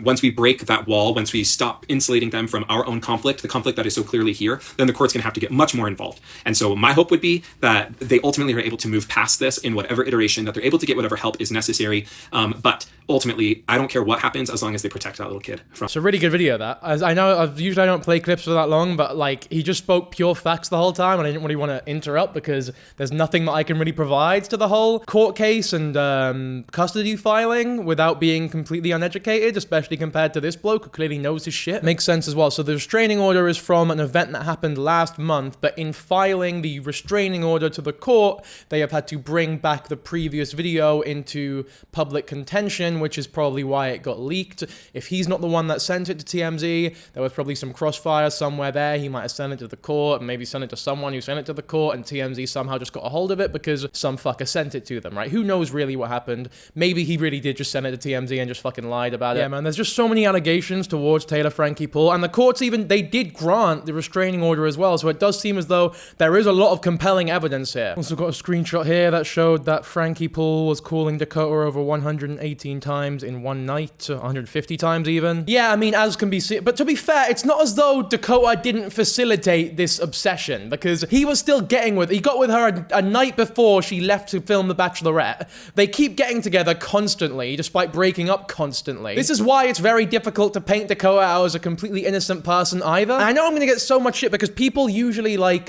Once we break that wall, once we stop insulating them from our own conflict, the conflict that is so clearly here, then the court's going to have to get much more involved. And so my hope would be that they ultimately are able to move past this in whatever iteration, that they're able to get whatever help is necessary. But ultimately, I don't care what happens as long as they protect that little kid from. It's a really good video, that. As I know, usually I don't play clips for that long, but like he just spoke pure facts the whole time, and I didn't really want to interrupt because there's nothing that I can really provide to the whole court case and custody filing without being completely uneducated, especially compared to this bloke who clearly knows his shit. Makes sense as well. So the restraining order is from an event that happened last month, but in filing the restraining order to the court, they have had to bring back the previous video into public contention, which is probably why it got leaked. If he's not the one that sent it to TMZ, there was probably some crossfire somewhere there. He might have sent it to the court, and maybe sent it to someone who sent it to the court, and TMZ somehow just got a hold of it because some fucker sent it to them, right? Who knows really what happened? Maybe he really did just send it to TMZ and just fucking lied about it. Yeah, man, there's just so many allegations towards Taylor Frankie Paul, and the courts they did grant the restraining order as well, so it does seem as though there is a lot of compelling evidence here. Also got a screenshot here that showed that Frankie Paul was calling Dakota over 118 times in one night, 150 times even. Yeah, I mean, as can be seen, but to be fair, it's not as though Dakota didn't facilitate this obsession, because he was still he got with her a night before she left to film The Bachelorette. They keep getting together constantly, despite breaking up constantly. This is why it's very difficult to paint Dakota out as a completely innocent person either. And I know I'm gonna get so much shit because people usually like,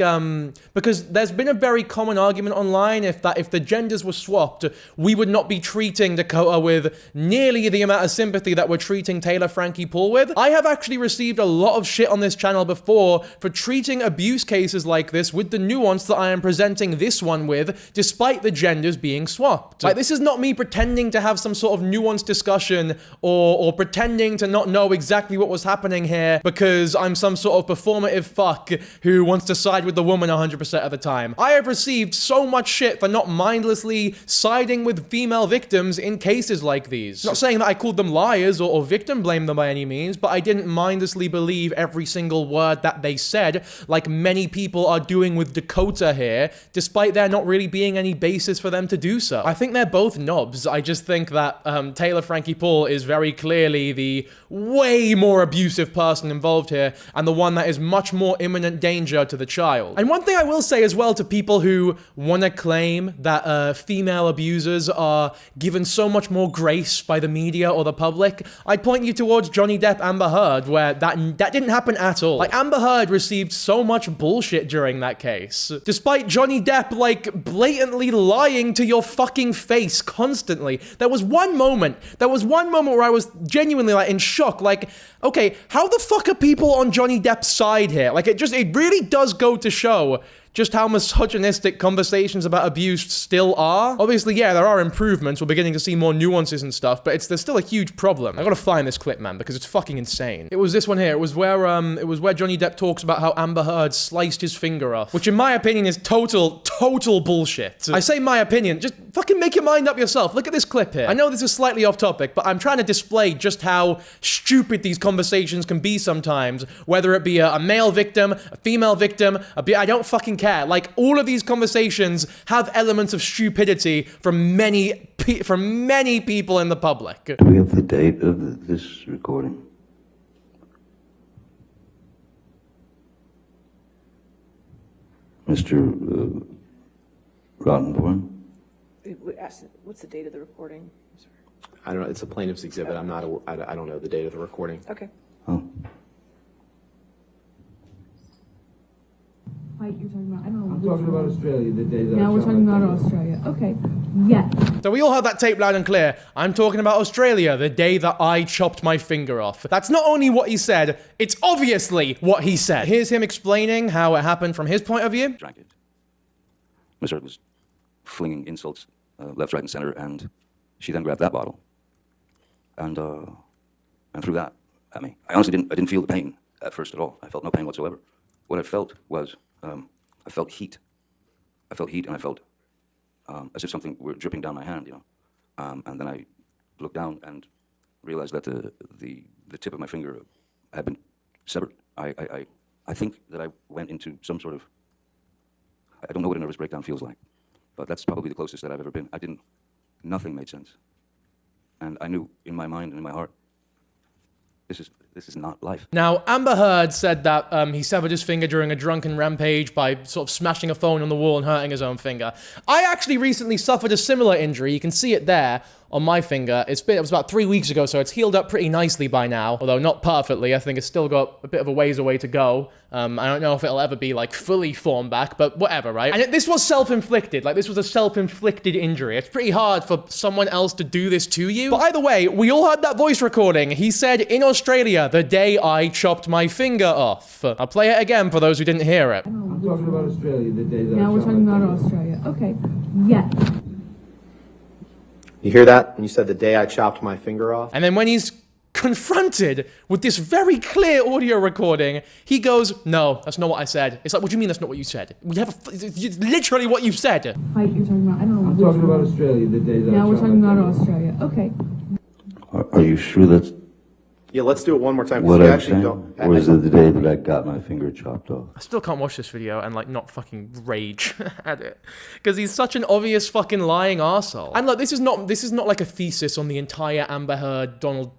because there's been a very common argument online if the genders were swapped, we would not be treating Dakota with nearly the amount of sympathy that we're treating Taylor Frankie Paul with. I have actually received a lot of shit on this channel before for treating abuse cases like this with the nuance that I am presenting this one with, despite the genders being swapped. Like, this is not me pretending to have some sort of nuanced discussion or pretending to not know exactly what was happening here because I'm some sort of performative fuck who wants to side with the woman 100% of the time. I have received so much shit for not mindlessly siding with female victims in cases like these. Not saying that I called them liars or victim blamed them by any means, but I didn't mindlessly believe every single word that they said, like many people are doing with Dakota here, despite there not really being any basis for them to do so. I think they're both knobs. I just think that Taylor Frankie Paul is very clearly the way more abusive person involved here, and the one that is much more imminent danger to the child. And one thing I will say as well to people who want to claim that female abusers are given so much more grace by the media or the public, I'd point you towards Johnny Depp Amber Heard, where that didn't happen at all. Like, Amber Heard received so much bullshit during that case, despite Johnny Depp, like, blatantly lying to your fucking face constantly. There was one moment where I was genuinely, like, in shock, like, okay, how the fuck are people on Johnny Depp's side here? Like, it really does go to show just how misogynistic conversations about abuse still are. Obviously, yeah, there are improvements. We're beginning to see more nuances and stuff, but there's still a huge problem. I gotta find this clip, man, because it's fucking insane. It was this one here. It was where Johnny Depp talks about how Amber Heard sliced his finger off, which in my opinion is total bullshit. I say my opinion, just fucking make your mind up yourself. Look at this clip here. I know this is slightly off topic, but I'm trying to display just how stupid these conversations can be sometimes, whether it be a male victim, a female victim, I don't fucking care. Like, all of these conversations have elements of stupidity from many people in the public. Do we have the date of this recording? Mr. Rottenborn? What's the date of the recording? I don't know. It's a plaintiff's exhibit. I don't know the date of the recording. Okay. Oh. Fight you're talking about? I don't know. I'm talking about Australia, the day that Now we're talking about Australia. Okay. Yes. So we all heard that tape loud and clear. I'm talking about Australia, the day that I chopped my finger off. That's not only what he said, it's obviously what he said. Here's him explaining how it happened from his point of view. Drank it. Miss Earth was flinging insults left, right, and center, and she then grabbed that bottle and threw that at me. I honestly didn't feel the pain at first at all. I felt no pain whatsoever. What I felt was I felt heat. I felt heat, and I felt as if something were dripping down my hand, you know. And then I looked down and realized that the tip of my finger had been severed. I think that I went into some sort of, I don't know what a nervous breakdown feels like, but that's probably the closest that I've ever been. Nothing made sense. And I knew in my mind and in my heart, this is not life. Now, Amber Heard said that he severed his finger during a drunken rampage by sort of smashing a phone on the wall and hurting his own finger. I actually recently suffered a similar injury. You can see it there on my finger. It was about 3 weeks ago, so it's healed up pretty nicely by now. Although not perfectly. I think it's still got a bit of a ways away to go. I don't know if it'll ever be, like, fully formed back, but whatever, right? And this was self-inflicted. Like, this was a self-inflicted injury. It's pretty hard for someone else to do this to you. But either way, we all heard that voice recording. He said, in Australia, the day I chopped my finger off. I'll play it again for those who didn't hear it. I'm talking about Australia, the day that Now we're talking about Australia. Okay. Yes. You hear that? And you said the day I chopped my finger off? And then when he's confronted with this very clear audio recording, he goes, no, that's not what I said. It's like, what do you mean that's not what you said? It's literally what you said. Fight you're talking about? I don't know. I'm talking about Australia, the day that Now we're talking about Australia. Okay. Are you sure that's Yeah, let's do it one more time. what You I'm actually saying? don't. Or is it the day that I got my finger chopped off? I still can't watch this video and, like, not fucking rage at it. Because he's such an obvious fucking lying arsehole. And look, this is not like a thesis on the entire Amber Heard, Johnny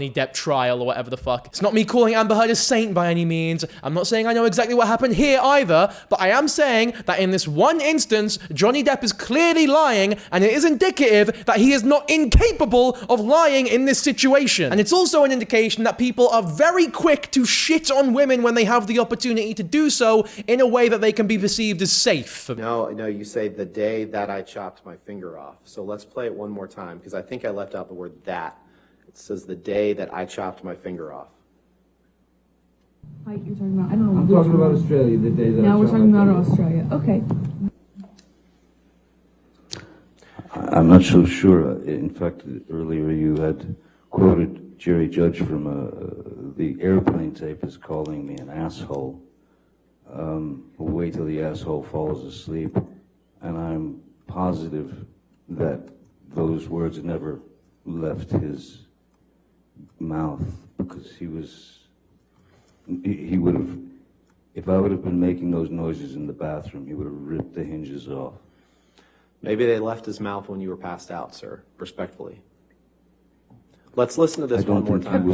Depp trial or whatever the fuck. It's not me calling Amber Heard a saint by any means. I'm not saying I know exactly what happened here either, but I am saying that in this one instance, Johnny Depp is clearly lying, and it is indicative that he is not incapable of lying in this situation. And it's also an indication that people are very quick to shit on women when they have the opportunity to do so in a way that they can be perceived as safe. No, you say the day that I chopped my finger off. So let's play it one more time, because I think I left out the word that. It says the day that I chopped my finger off. Fight you're talking about? I don't know. I'm talking about Australia, the day that Now we're talking about Australia. Okay. I'm not so sure. In fact, earlier you had quoted Jerry Judge from the airplane tape as calling me an asshole. Wait till the asshole falls asleep. And I'm positive that those words never left his mouth, because he would have, if I would have been making those noises in the bathroom, he would have ripped the hinges off. Maybe they left his mouth when you were passed out, sir. Respectfully. Let's listen to this one more time.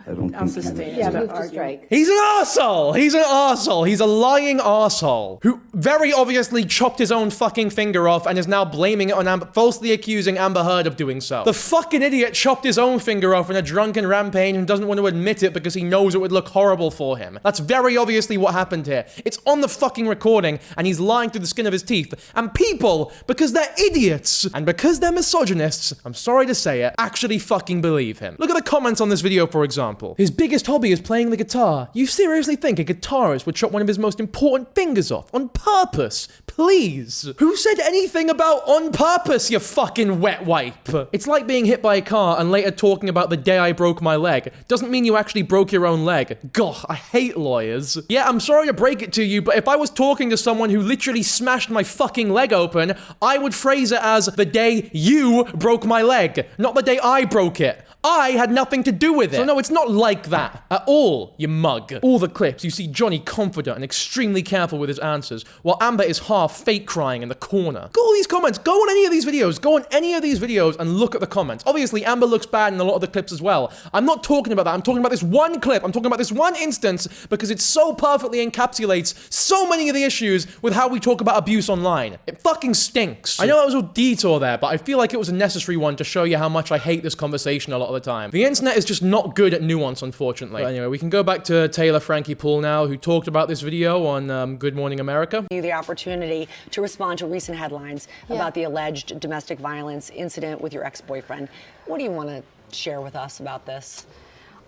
I don't think I'll sustain it. Move to strike. He's an arsehole! He's an arsehole! He's a lying arsehole who very obviously chopped his own fucking finger off and is now blaming it on falsely accusing Amber Heard of doing so. The fucking idiot chopped his own finger off in a drunken rampage and doesn't want to admit it because he knows it would look horrible for him. That's very obviously what happened here. It's on the fucking recording and he's lying through the skin of his teeth. And people, because they're idiots and because they're misogynists, I'm sorry to say it, actually fucking believe him. Look at the comments on this video, for example. example. His biggest hobby is playing the guitar. You seriously think a guitarist would chop one of his most important fingers off on purpose? Please. Who said anything about on purpose, you fucking wet wipe? It's like being hit by a car and later talking about the day I broke my leg. Doesn't mean you actually broke your own leg. Gosh, I hate lawyers. Yeah, I'm sorry to break it to you, but if I was talking to someone who literally smashed my fucking leg open, I would phrase it as the day you broke my leg, not the day I broke it. I had nothing to do with it. So no, it's not like that at all, you mug. All the clips, you see Johnny confident and extremely careful with his answers, while Amber is half fake crying in the corner. Go all these comments, go on any of these videos, and look at the comments. Obviously, Amber looks bad in a lot of the clips as well. I'm not talking about that, I'm talking about this one clip, I'm talking about this one instance, because it so perfectly encapsulates so many of the issues with how we talk about abuse online. It fucking stinks. I know that was a detour there, but I feel like it was a necessary one to show you how much I hate this conversation a lot of the time. The internet is just not good at nuance, unfortunately. But anyway, we can go back to Taylor Frankie Poole now, who talked about this video on Good Morning America. The opportunity to respond to recent headlines about the alleged domestic violence incident with your ex-boyfriend. What do you want to share with us about this?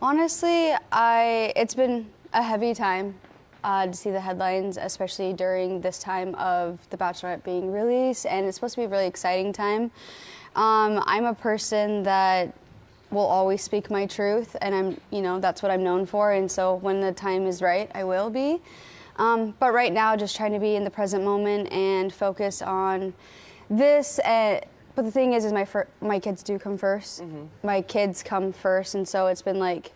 Honestly, it's been a heavy time to see the headlines, especially during this time of The Bachelorette being released, and it's supposed to be a really exciting time. I'm a person that will always speak my truth, and that's what I'm known for, and so when the time is right, I will be. But right now, just trying to be in the present moment and focus on this. But the thing is my kids do come first. My kids come first, and so it's been like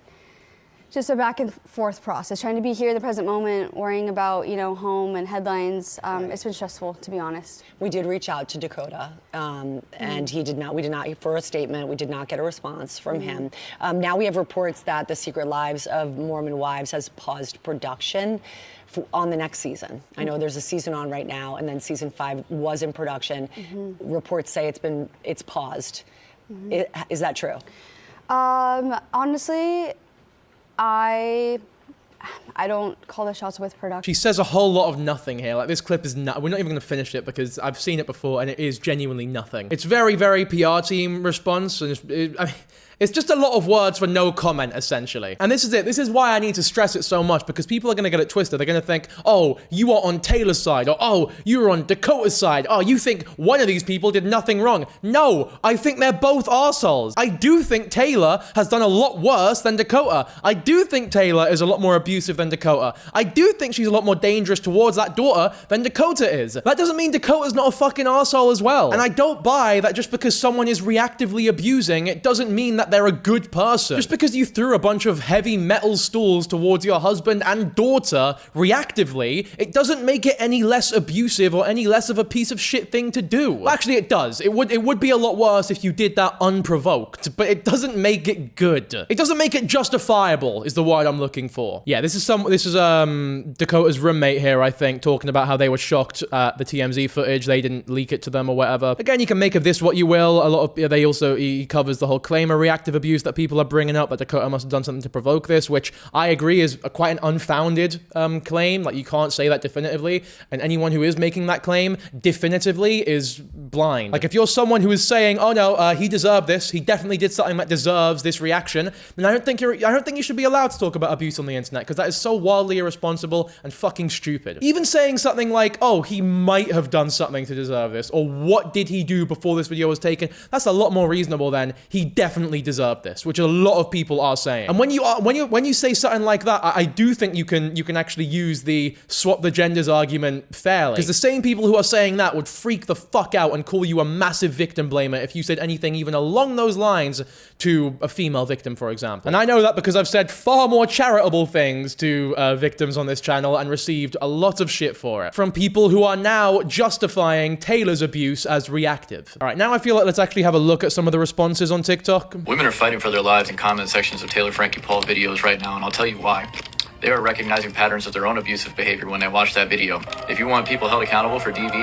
just a back and forth process, trying to be here in the present moment, worrying about, home and headlines. It's been stressful, to be honest. We did reach out to Dakota, and we did not, for a statement, we did not get a response from him. Now we have reports that The Secret Lives of Mormon Wives has paused production on the next season. I know there's a season on right now, and then season 5 was in production. Reports say it's paused. Is that true? Honestly, I don't call the shots with production. She says a whole lot of nothing here. Like, this clip is we're not even going to finish it because I've seen it before and it is genuinely nothing. It's very, very PR team response, and it's just a lot of words for no comment, essentially. And this is it. This is why I need to stress it so much, because people are going to get it twisted. They're going to think, oh, you are on Taylor's side, or oh, you're on Dakota's side. Oh, you think one of these people did nothing wrong. No, I think they're both arseholes. I do think Taylor has done a lot worse than Dakota. I do think Taylor is a lot more abusive than Dakota. I do think she's a lot more dangerous towards that daughter than Dakota is. That doesn't mean Dakota's not a fucking arsehole as well. And I don't buy that just because someone is reactively abusing, it doesn't mean that they're a good person. Just because you threw a bunch of heavy metal stools towards your husband and daughter reactively, it doesn't make it any less abusive or any less of a piece of shit thing to do. Well, actually, it does. It would be a lot worse if you did that unprovoked, but it doesn't make it good. It doesn't make it justifiable, is the word I'm looking for. Yeah, this is Dakota's roommate here, I think, talking about how they were shocked at the TMZ footage. They didn't leak it to them or whatever. Again, you can make of this what you will. He covers the whole claim of reactive abuse that people are bringing up, that Dakota must have done something to provoke this, which I agree is quite an unfounded claim. Like, you can't say that definitively, and anyone who is making that claim definitively is blind. Like, if you're someone who is saying, oh no, he deserved this, he definitely did something that deserves this reaction, then I don't think you should be allowed to talk about abuse on the internet, because that is so wildly irresponsible and fucking stupid. Even saying something like, oh, he might have done something to deserve this, or what did he do before this video was taken, that's a lot more reasonable than he definitely deserved this, which a lot of people are saying. And when you say something like that, I do think you can actually use the swap the genders argument fairly, because the same people who are saying that would freak the fuck out and call you a massive victim blamer if you said anything even along those lines to a female victim, for example. And I know that because I've said far more charitable things to victims on this channel and received a lot of shit for it from people who are now justifying Taylor's abuse as reactive. All right, now I feel like let's actually have a look at some of the responses on TikTok. Women are fighting for their lives in comment sections of Taylor Frankie Paul videos right now, and I'll tell you why. They are recognizing patterns of their own abusive behavior when they watch that video. If you want people held accountable for DV,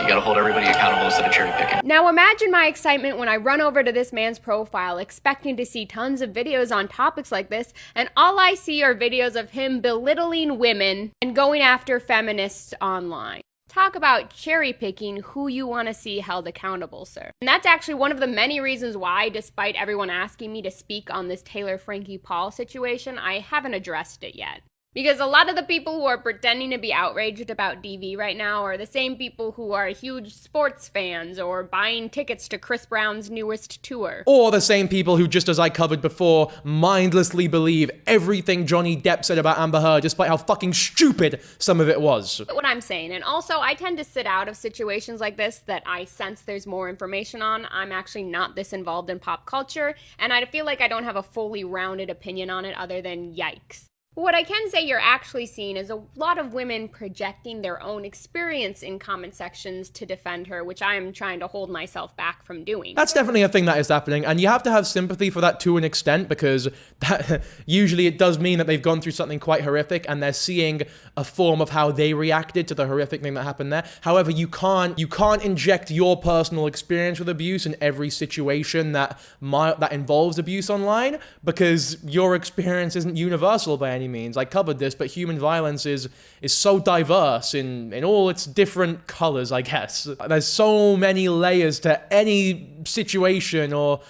you gotta hold everybody accountable instead of cherry picking. Now imagine my excitement when I run over to this man's profile expecting to see tons of videos on topics like this, and all I see are videos of him belittling women and going after feminists online. Talk about cherry picking who you want to see held accountable, sir. And that's actually one of the many reasons why, despite everyone asking me to speak on this Taylor Frankie Paul situation, I haven't addressed it yet. Because a lot of the people who are pretending to be outraged about DV right now are the same people who are huge sports fans or buying tickets to Chris Brown's newest tour. Or the same people who, just as I covered before, mindlessly believe everything Johnny Depp said about Amber Heard, despite how fucking stupid some of it was. What I'm saying, and also I tend to sit out of situations like this that I sense there's more information on. I'm actually not this involved in pop culture, and I feel like I don't have a fully rounded opinion on it other than yikes. What I can say you're actually seeing is a lot of women projecting their own experience in comment sections to defend her, which I am trying to hold myself back from doing. That's definitely a thing that is happening, and you have to have sympathy for that to an extent, because that, usually it does mean that they've gone through something quite horrific and they're seeing a form of how they reacted to the horrific thing that happened there. However, you can't inject your personal experience with abuse in every situation that involves abuse online, because your experience isn't universal by any means. I covered this, but human violence is so diverse in all its different colors, I guess. There's so many layers to any situation or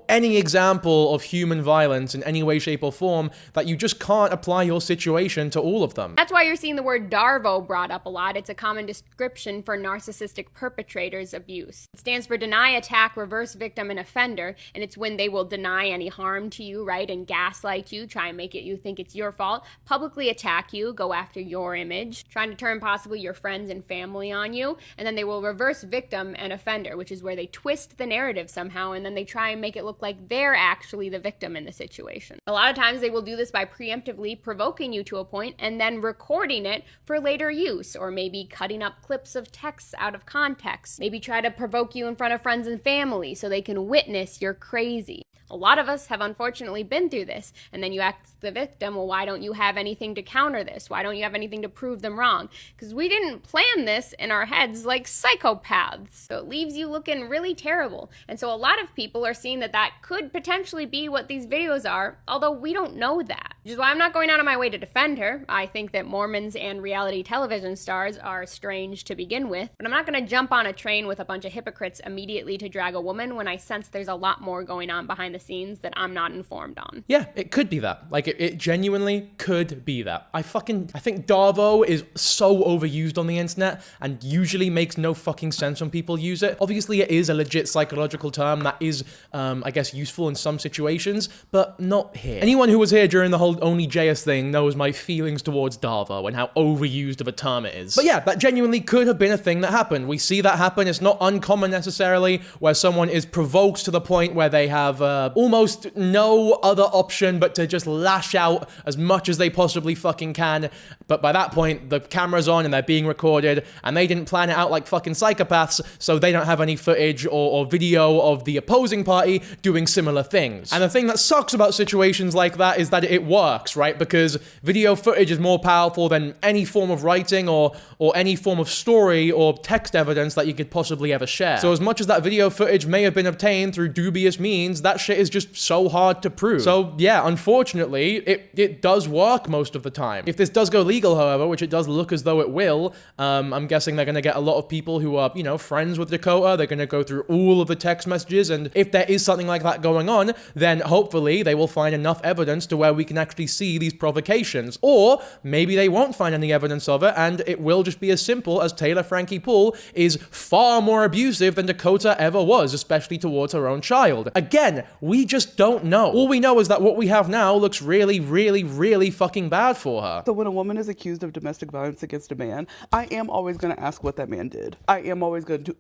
any example of human violence in any way, shape, or form that you just can't apply your situation to all of them. That's why you're seeing the word DARVO brought up a lot. It's a common description for narcissistic perpetrators' abuse. It stands for deny, attack, reverse victim, and offender, and it's when they will deny any harm to you, right, and gaslight you, try and make it you think it's your fault, publicly attack you, go after your image, trying to turn possibly your friends and family on you, and then they will reverse victim and offender, which is where they twist the narrative somehow, and then they try and make it look like they're actually the victim in the situation. A lot of times they will do this by preemptively provoking you to a point and then recording it for later use, or maybe cutting up clips of texts out of context. Maybe try to provoke you in front of friends and family so they can witness you're crazy. A lot of us have unfortunately been through this, and then you ask the victim, well, why don't you have anything to counter this? Why don't you have anything to prove them wrong? Because we didn't plan this in our heads like psychopaths. So it leaves you looking really terrible. And so a lot of people are seeing that that could potentially be what these videos are, although we don't know that. Which is why I'm not going out of my way to defend her. I think that Mormons and reality television stars are strange to begin with, but I'm not going to jump on a train with a bunch of hypocrites immediately to drag a woman when I sense there's a lot more going on behind the scenes that I'm not informed on. Yeah, it could be that. Like, it genuinely could be that. I think DARVO is so overused on the internet and usually makes no fucking sense when people use it. Obviously, it is a legit psychological term that is, I guess, useful in some situations, but not here. Anyone who was here during the whole Only JS thing knows my feelings towards DARVO and how overused of a term it is. But yeah, that genuinely could have been a thing that happened. We see that happen. It's not uncommon necessarily, where someone is provoked to the point where they have almost no other option but to just lash out as much as they possibly fucking can. But by that point, the camera's on and they're being recorded, and they didn't plan it out like fucking psychopaths, so they don't have any footage or video of the opposing party doing similar things. And the thing that sucks about situations like that is that it works, right? Because video footage is more powerful than any form of writing or any form of story or text evidence that you could possibly ever share. So as much as that video footage may have been obtained through dubious means, that shit is just so hard to prove. So yeah, unfortunately, it does work most of the time. If this does go legal, however, which it does look as though it will, I'm guessing they're gonna get a lot of people who are, you know, friends with Dakota. They're gonna go through all of the text messages, and if there is something like that going on, then hopefully they will find enough evidence to where we can actually see these provocations. Or maybe they won't find any evidence of it, and it will just be as simple as Taylor Frankie Paul is far more abusive than Dakota ever was, especially towards her own child. Again, we just don't know. All we know is that what we have now looks really, really, really fucking bad for her. So when a woman is accused of domestic violence against a man, I am always going to ask what that man did. I am always going to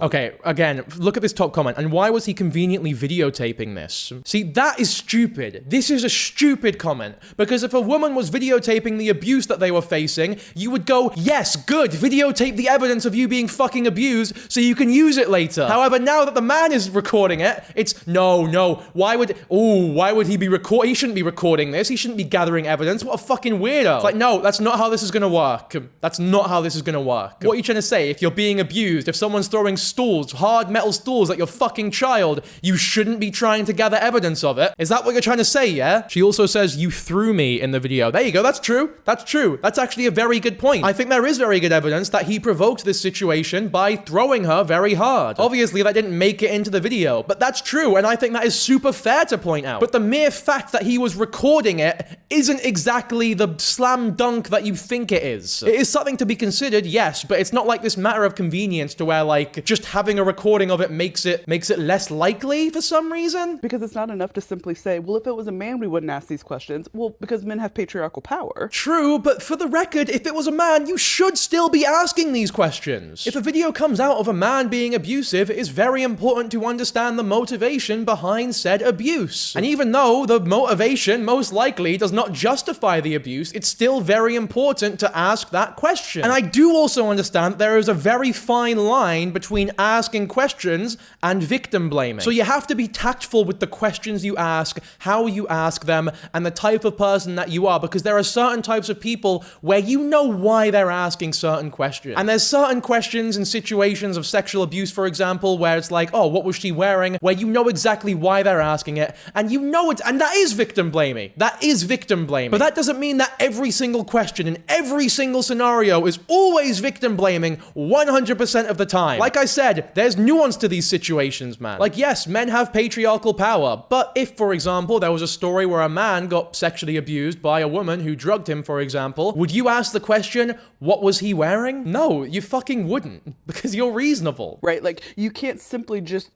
Okay, again, look at this top comment. And why was he conveniently videotaping this? See, that is stupid. This is a stupid comment. Because if a woman was videotaping the abuse that they were facing, you would go, yes, good, videotape the evidence of you being fucking abused so you can use it later. However, now that the man is recording it, it's no, no, why would he be he shouldn't be recording this. He shouldn't be gathering evidence. What a fucking weirdo. It's like, no, that's not how this is gonna work. That's not how this is gonna work. What are you trying to say? If you're being abused, if someone's throwing stools, hard metal stools at your fucking child, you shouldn't be trying to gather evidence of it. Is that what you're trying to say, yeah? She also says, you threw me in the video. There you go, that's true. That's true. That's actually a very good point. I think there is very good evidence that he provoked this situation by throwing her very hard. Obviously, that didn't make it into the video, but that's true, and I think that is super fair to point out. But the mere fact that he was recording it isn't exactly the slam dunk that you think it is. It is something to be considered, yes, but it's not like this matter of convenience to where, like, just having a recording of it makes it less likely for some reason. Because it's not enough to simply say, well, if it was a man, we wouldn't ask these questions. Well, because men have patriarchal power. True, but for the record, if it was a man, you should still be asking these questions. If a video comes out of a man being abusive, it is very important to understand the motivation behind said abuse. And even though the motivation most likely does not justify the abuse, it's still very important to ask that question. And I do also understand that there is a very fine line between asking questions and victim blaming. So you have to be tactful with the questions you ask, how you ask them, and the type of person that you are, because there are certain types of people where you know why they're asking certain questions. And there's certain questions in situations of sexual abuse, for example, where it's like, oh, what was she wearing? Where you know exactly why they're asking it, and you know it, and that is victim blaming. That is victim blaming. But that doesn't mean that every single question in every single scenario is always victim blaming 100% of the time. Like I said, there's nuance to these situations, man. Like, yes, men have patriarchal power, but if, for example, there was a story where a man got sexually abused by a woman who drugged him, for example, would you ask the question, what was he wearing? No, you fucking wouldn't, because you're reasonable. Right, like, you can't simply just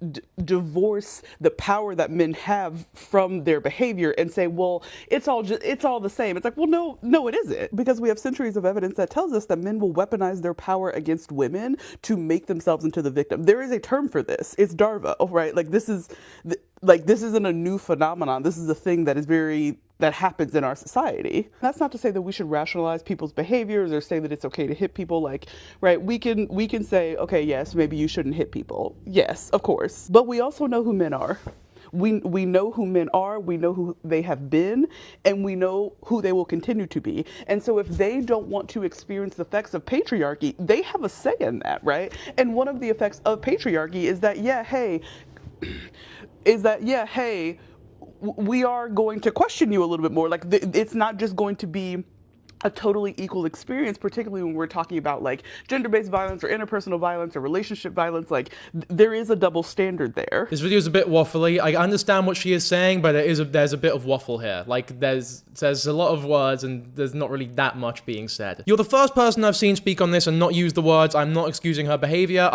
divorce the power that men have from their behavior and say, well, it's all the same. It's like, well, no, it isn't. Because we have centuries of evidence that tells us that men will weaponize their power against women to make themselves into the victim. There is a term for this. It's Darva, right? Like, this isn't a new phenomenon. This is a thing that happens in our society. That's not to say that we should rationalize people's behaviors or say that it's okay to hit people. Like, right, we can say, okay, yes, maybe you shouldn't hit people. Yes, of course. But we also know who men are. We know who men are, we know who they have been, and we know who they will continue to be. And so if they don't want to experience the effects of patriarchy, they have a say in that, right? And one of the effects of patriarchy is that, we are going to question you a little bit more. Like, it's not just going to be a totally equal experience, particularly when we're talking about like gender-based violence or interpersonal violence or relationship violence. Like, there is a double standard there. This video is a bit waffly. I understand what she is saying, but there's a bit of waffle here. Like, there's a lot of words and there's not really that much being said. You're the first person I've seen speak on this and not use the words, I'm not excusing her behavior,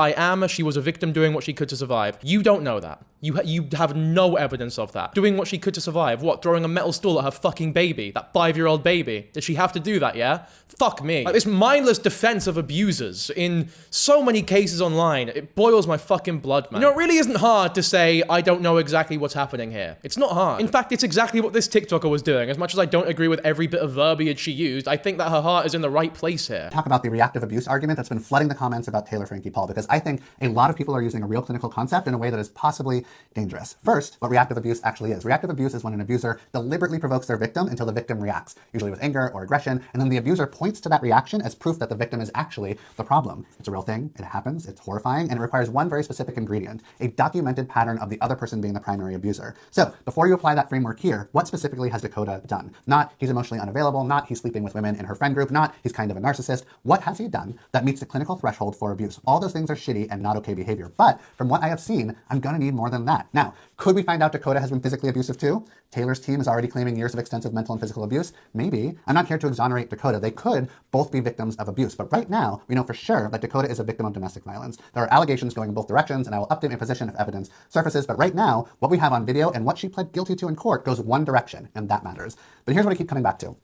she was a victim doing what she could to survive. You don't know that. You have no evidence of that. Doing what she could to survive. What? Throwing a metal stool at her fucking baby. That 5-year-old baby. Did she have to do that, yeah? Fuck me. Like, this mindless defense of abusers in so many cases online, it boils my fucking blood, man. You know, it really isn't hard to say, I don't know exactly what's happening here. It's not hard. In fact, it's exactly what this TikToker was doing. As much as I don't agree with every bit of verbiage she used, I think that her heart is in the right place here. Talk about the reactive abuse argument that's been flooding the comments about Taylor Frankie Paul, because I think a lot of people are using a real clinical concept in a way that is possibly dangerous. First, what reactive abuse actually is. Reactive abuse is when an abuser deliberately provokes their victim until the victim reacts, usually with anger or aggression, and then the abuser points to that reaction as proof that the victim is actually the problem. It's a real thing, it happens, it's horrifying, and it requires one very specific ingredient, a documented pattern of the other person being the primary abuser. So, before you apply that framework here, what specifically has Dakota done? Not he's emotionally unavailable, not he's sleeping with women in her friend group, not he's kind of a narcissist. What has he done that meets the clinical threshold for abuse? All those things are shitty and not okay behavior, but from what I have seen, I'm gonna need more than that. Now, could we find out Dakota has been physically abusive too? Taylor's team is already claiming years of extensive mental and physical abuse. Maybe. I'm not here to exonerate Dakota. They could both be victims of abuse. But right now, we know for sure that Dakota is a victim of domestic violence. There are allegations going in both directions, and I will update my position if evidence surfaces. But right now, what we have on video and what she pled guilty to in court goes one direction, and that matters. But here's what I keep coming back to.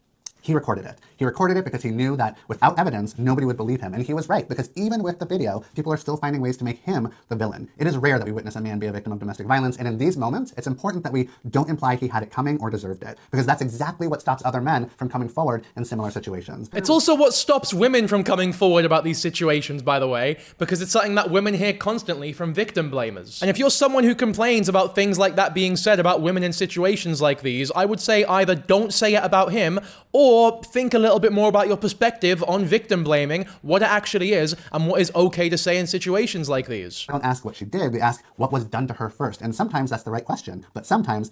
He recorded it. He recorded it because he knew that without evidence, nobody would believe him. And he was right, because even with the video, people are still finding ways to make him the villain. It is rare that we witness a man be a victim of domestic violence, and in these moments, it's important that we don't imply he had it coming or deserved it, because that's exactly what stops other men from coming forward in similar situations. It's also what stops women from coming forward about these situations, by the way, because it's something that women hear constantly from victim blamers. And if you're someone who complains about things like that being said about women in situations like these, I would say either don't say it about him, or think a little bit more about your perspective on victim blaming, what it actually is, and what is okay to say in situations like these. We don't ask what she did, we ask what was done to her first. And sometimes that's the right question, but sometimes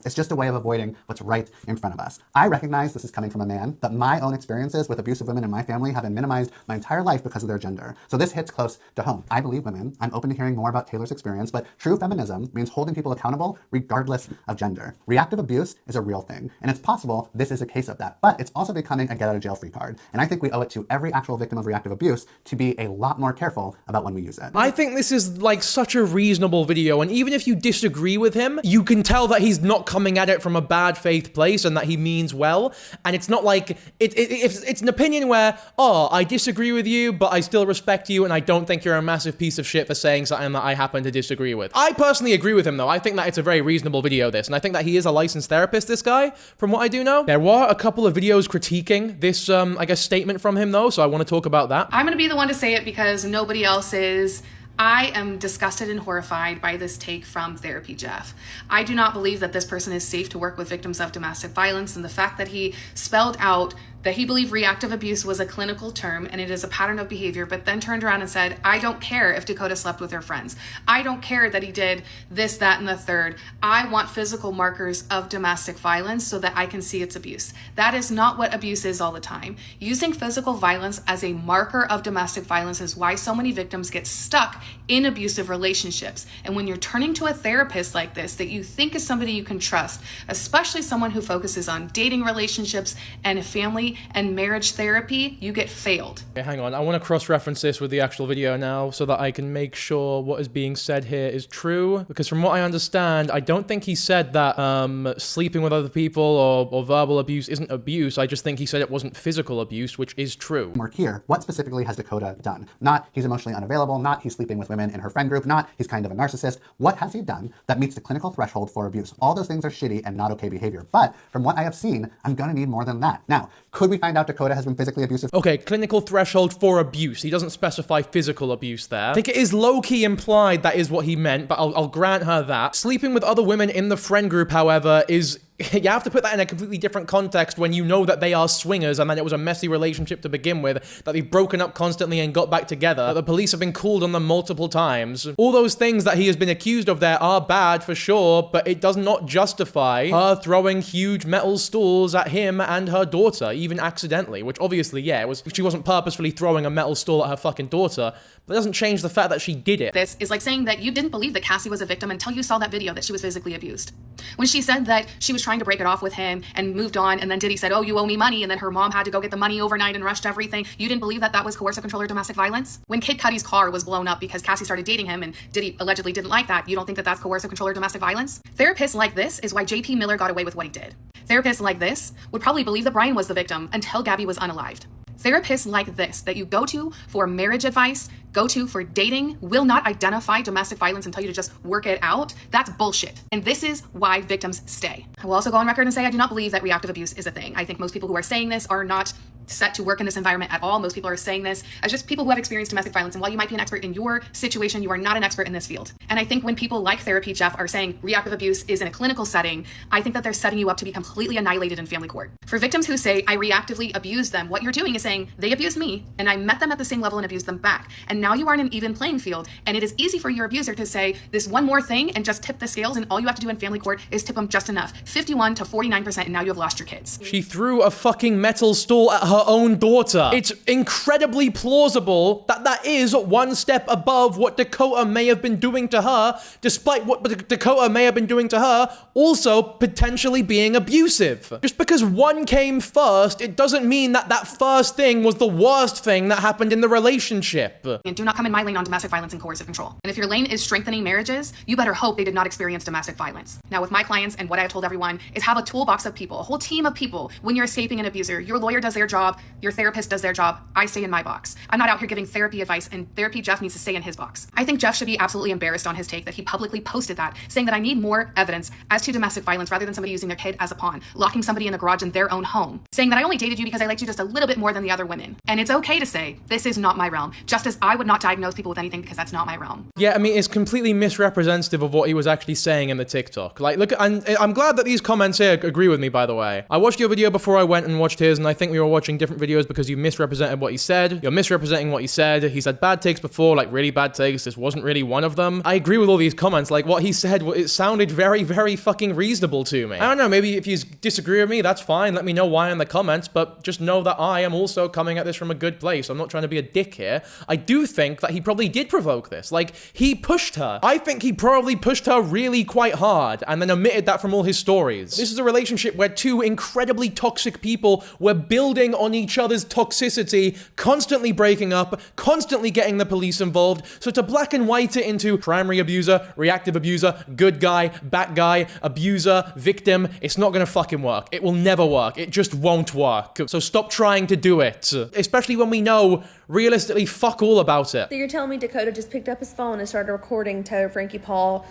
it's just a way of avoiding what's right in front of us. I recognize this is coming from a man, but my own experiences with abusive women in my family have been minimized my entire life because of their gender. So this hits close to home. I believe women. I'm open to hearing more about Taylor's experience, but true feminism means holding people accountable regardless of gender. Reactive abuse is a real thing, and it's possible this is a case of that, but it's also becoming a get-out-of-jail-free card. And I think we owe it to every actual victim of reactive abuse to be a lot more careful about when we use it. I think this is like such a reasonable video, and even if you disagree with him, you can tell that he's not coming at it from a bad faith place and that he means well. And it's not like it's an opinion where, oh, I disagree with you, but I still respect you, and I don't think you're a massive piece of shit for saying something that I happen to disagree with. I personally agree with him though. I think that it's a very reasonable video, this, and I think that he is a licensed therapist, this guy, from what I do know. There were a couple of videos critiquing this, I guess, statement from him though, so I want to talk about that. I'm gonna be the one to say it because nobody else is. I am disgusted and horrified by this take from Therapy Jeff. I do not believe that this person is safe to work with victims of domestic violence, and the fact that he spelled out that he believed reactive abuse was a clinical term and it is a pattern of behavior, but then turned around and said, I don't care if Dakota slept with her friends. I don't care that he did this, that, and the third. I want physical markers of domestic violence so that I can see its abuse. That is not what abuse is all the time. Using physical violence as a marker of domestic violence is why so many victims get stuck in abusive relationships. And when you're turning to a therapist like this that you think is somebody you can trust, especially someone who focuses on dating relationships and family and marriage therapy, you get failed. Okay, hang on. I want to cross-reference this with the actual video now so that I can make sure what is being said here is true. Because from what I understand, I don't think he said that sleeping with other people or verbal abuse isn't abuse. I just think he said it wasn't physical abuse, which is true. Mark here, what specifically has Dakota done? Not he's emotionally unavailable, not he's sleeping with women in her friend group, not he's kind of a narcissist. What has he done that meets the clinical threshold for abuse? All those things are shitty and not okay behavior. But from what I have seen, I'm gonna need more than that. Now, could we find out Dakota has been physically abusive? Okay, clinical threshold for abuse. He doesn't specify physical abuse there. I think it is low-key implied that is what he meant, but I'll grant her that. Sleeping with other women in the friend group, however, is... You have to put that in a completely different context when you know that they are swingers and that it was a messy relationship to begin with, that they've broken up constantly and got back together, that the police have been called on them multiple times. All those things that he has been accused of there are bad for sure, but it does not justify her throwing huge metal stools at him and her daughter, even accidentally, which obviously, yeah, she wasn't purposefully throwing a metal stool at her fucking daughter, but it doesn't change the fact that she did it. This is like saying that you didn't believe that Cassie was a victim until you saw that video that she was physically abused. When she said that she was trying to break it off with him and moved on, and then Diddy said, oh, you owe me money, and then her mom had to go get the money overnight and rushed everything, you didn't believe that that was coercive control or domestic violence? When Kid Cudi's car was blown up because Cassie started dating him and Diddy allegedly didn't like that, you don't think that that's coercive control or domestic violence? Therapists like this is why JP Miller got away with what he did. Therapists like this would probably believe that Brian was the victim until Gabby was unalived. Therapists like this that you go to for marriage advice, go to for dating, will not identify domestic violence and tell you to just work it out. That's bullshit. And this is why victims stay. I will also go on record and say I do not believe that reactive abuse is a thing. I think most people who are saying this are not set to work in this environment at all. Most people are saying this as just people who have experienced domestic violence. And while you might be an expert in your situation, you are not an expert in this field. And I think when people like Therapy Jeff are saying reactive abuse is in a clinical setting, I think that they're setting you up to be completely annihilated in family court. For victims who say I reactively abused them, what you're doing is saying they abused me and I met them at the same level and abused them back. And now you are in an even playing field. And it is easy for your abuser to say this one more thing and just tip the scales, and all you have to do in family court is tip them just enough. 51 to 49%, and now you have lost your kids. She threw a fucking metal stool at her own daughter. It's incredibly plausible that that is one step above what Dakota may have been doing to her, despite what Dakota may have been doing to her also potentially being abusive. Just because one came first, it doesn't mean that that first thing was the worst thing that happened in the relationship. And do not come in my lane on domestic violence and coercive control. And if your lane is strengthening marriages, you better hope they did not experience domestic violence. Now, with my clients and what I have told everyone is have a toolbox of people, a whole team of people. When you're escaping an abuser, your lawyer does their job, your therapist does their job, I stay in my box. I'm not out here giving therapy advice, and therapy Jeff needs to stay in his box. I think Jeff should be absolutely embarrassed on his take that he publicly posted that, saying that I need more evidence as to domestic violence rather than somebody using their kid as a pawn, locking somebody in the garage in their own home, saying that I only dated you because I liked you just a little bit more than the other women. And it's okay to say, this is not my realm, just as I would not diagnose people with anything because that's not my realm. Yeah, I mean, it's completely misrepresentative of what he was actually saying in the TikTok. Like, look, I'm glad that these comments here agree with me, by the way. I watched your video before I went and watched his, and I think we were watching different videos because you misrepresented what he said. You're misrepresenting what he said. He said bad takes before, like really bad takes. This wasn't really one of them. I agree with all these comments. Like, what he said, it sounded very, very fucking reasonable to me. I don't know, maybe if you disagree with me, that's fine. Let me know why in the comments, but just know that I am also coming at this from a good place. I'm not trying to be a dick here. I do think that he probably did provoke this. Like, he pushed her. I think he probably pushed her really quite hard and then omitted that from all his stories. This is a relationship where two incredibly toxic people were building on each other's toxicity, constantly breaking up, constantly getting the police involved. So to black and white it into primary abuser, reactive abuser, good guy, bad guy, abuser, victim, it's not gonna fucking work. It will never work. It just won't work. So stop trying to do it. Especially when we know realistically fuck all about it. So you're telling me Dakota just picked up his phone and started recording Taylor Frankie Paul,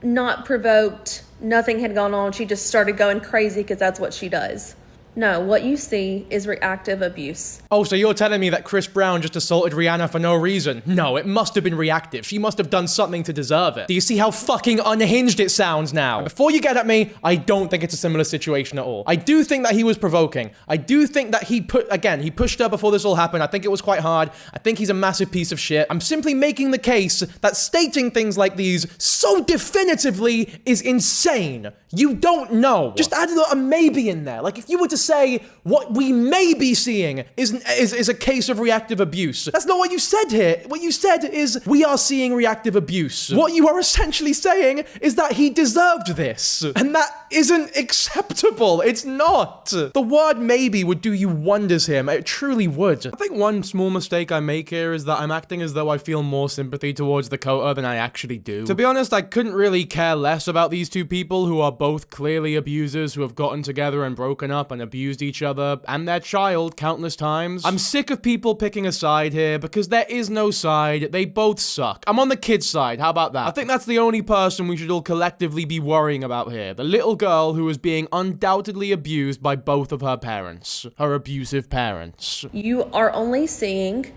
not provoked, nothing had gone on, she just started going crazy because that's what she does. No, what you see is reactive abuse. Oh, so you're telling me that Chris Brown just assaulted Rihanna for no reason? No, it must have been reactive. She must have done something to deserve it. Do you see how fucking unhinged it sounds now? And before you get at me, I don't think it's a similar situation at all. I do think that he was provoking. I do think that he pushed her before this all happened. I think it was quite hard. I think he's a massive piece of shit. I'm simply making the case that stating things like these so definitively is insane. You don't know. Just add a maybe in there. Like, if you were to say what we may be seeing is a case of reactive abuse. That's not what you said here. What you said is we are seeing reactive abuse. What you are essentially saying is that he deserved this. And that isn't acceptable. It's not. The word maybe would do you wonders here. It truly would. I think one small mistake I make here is that I'm acting as though I feel more sympathy towards Dakota than I actually do. To be honest, I couldn't really care less about these two people who are both clearly abusers who have gotten together and broken up and abused each other and their child countless times. I'm sick of people picking a side here because there is no side. They both suck. I'm on the kid's side. How about that? I think that's the only person we should all collectively be worrying about here. The little girl who is being undoubtedly abused by both of her parents. Her abusive parents. You are only seeing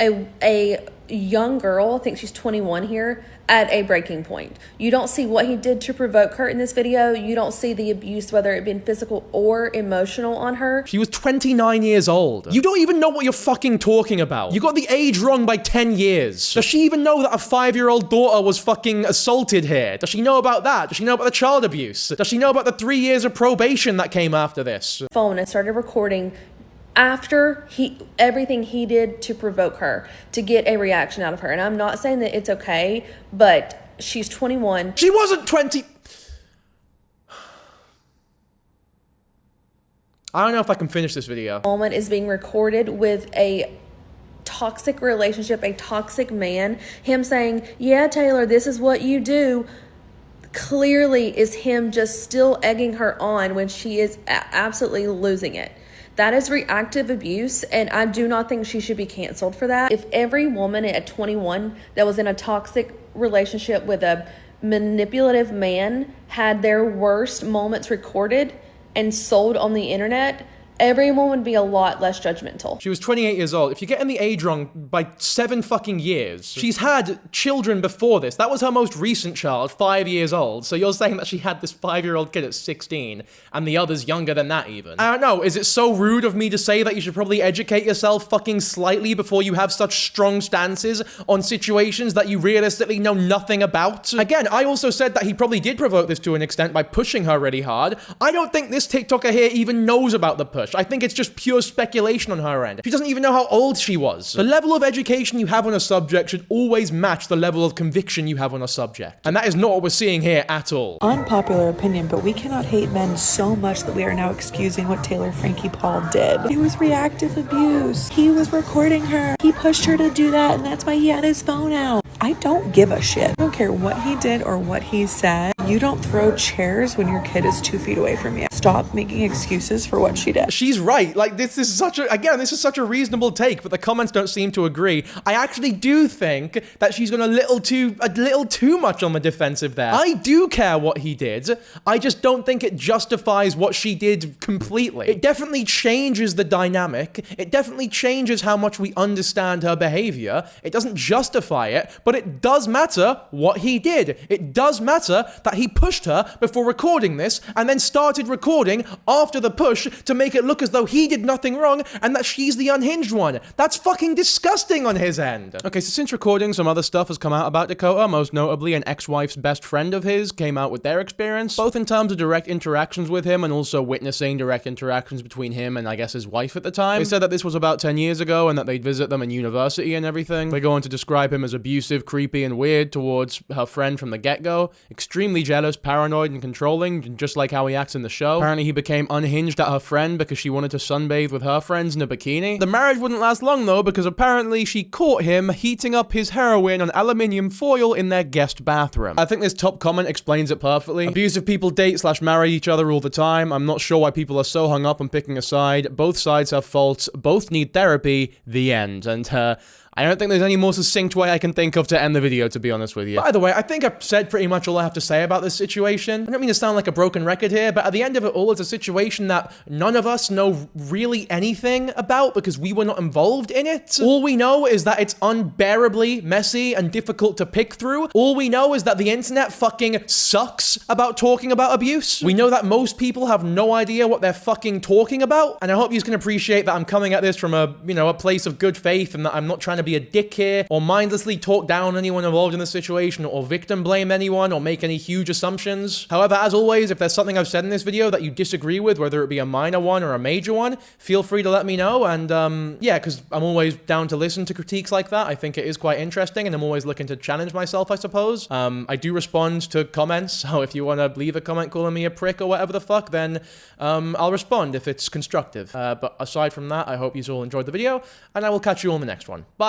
a young girl, I think she's 21 here, at a breaking point. You don't see what he did to provoke her in this video. You don't see the abuse, whether it been physical or emotional, on her. She was 29 years old. You don't even know what you're fucking talking about. You got the age wrong by 10 years. Does she even know that a 5-year-old daughter was fucking assaulted here? Does she know about that? Does she know about the child abuse? Does she know about the 3 years of probation that came after this? Phone and started recording after everything he did to provoke her, to get a reaction out of her. And I'm not saying that it's okay, but she's 21. She wasn't 20. I don't know if I can finish this video. Moment is being recorded with a toxic relationship, a toxic man. Him saying, yeah, Taylor, this is what you do. Clearly is him just still egging her on when she is absolutely losing it. That is reactive abuse, and I do not think she should be canceled for that. If every woman at 21 that was in a toxic relationship with a manipulative man had their worst moments recorded and sold on the internet, everyone would be a lot less judgmental. She was 28 years old. If you're getting the age wrong by 7 fucking years, she's had children before this. That was her most recent child, 5 years old. So you're saying that she had this 5-year-old kid at 16 and the other's younger than that even. I don't know. Is it so rude of me to say that you should probably educate yourself fucking slightly before you have such strong stances on situations that you realistically know nothing about? Again, I also said that he probably did provoke this to an extent by pushing her really hard. I don't think this TikToker here even knows about the push. I think it's just pure speculation on her end. She doesn't even know how old she was. The level of education you have on a subject should always match the level of conviction you have on a subject. And that is not what we're seeing here at all. Unpopular opinion, but we cannot hate men so much that we are now excusing what Taylor Frankie Paul did. It was reactive abuse. He was recording her. He pushed her to do that, and that's why he had his phone out. I don't give a shit. I don't care what he did or what he said. You don't throw chairs when your kid is 2 feet away from you. Stop making excuses for what she did. She's right. Like, this is such a reasonable take, but the comments don't seem to agree. I actually do think that she's gone a little too much on the defensive there. I do care what he did. I just don't think it justifies what she did completely. It definitely changes the dynamic. It definitely changes how much we understand her behavior. It doesn't justify it, but it does matter what he did. It does matter that he pushed her before recording this and then started recording after the push to make it look as though he did nothing wrong and that she's the unhinged one. That's fucking disgusting on his end. Okay, so since recording, some other stuff has come out about Dakota. Most notably, an ex-wife's best friend of his came out with their experience, both in terms of direct interactions with him and also witnessing direct interactions between him and I guess his wife at the time. They said that this was about 10 years ago and that they'd visit them in university and everything. They go on to describe him as abusive, creepy, and weird towards her friend from the get-go. Extremely jealous, paranoid, and controlling, just like how he acts in the show. Apparently, he became unhinged at her friend because she wanted to sunbathe with her friends in a bikini. The marriage wouldn't last long, though, because apparently she caught him heating up his heroin on aluminium foil in their guest bathroom. I think this top comment explains it perfectly. Abusive people date/marry each other all the time. I'm not sure why people are so hung up on picking a side. Both sides have faults. Both need therapy. The end. And, I don't think there's any more succinct way I can think of to end the video, to be honest with you. By the way, I think I've said pretty much all I have to say about this situation. I don't mean to sound like a broken record here, but at the end of it all, it's a situation that none of us know really anything about because we were not involved in it. All we know is that it's unbearably messy and difficult to pick through. All we know is that the internet fucking sucks about talking about abuse. We know that most people have no idea what they're fucking talking about, and I hope you can appreciate that I'm coming at this from a place of good faith and that I'm not trying to be a dick here or mindlessly talk down anyone involved in the situation or victim blame anyone or make any huge assumptions. However, as always, if there's something I've said in this video that you disagree with, whether it be a minor one or a major one, feel free to let me know. And yeah, because I'm always down to listen to critiques like that. I think it is quite interesting and I'm always looking to challenge myself, I suppose. I do respond to comments, so if you want to leave a comment calling me a prick or whatever the fuck, then I'll respond if it's constructive. But aside from that, I hope you all enjoyed the video and I will catch you on the next one. Bye.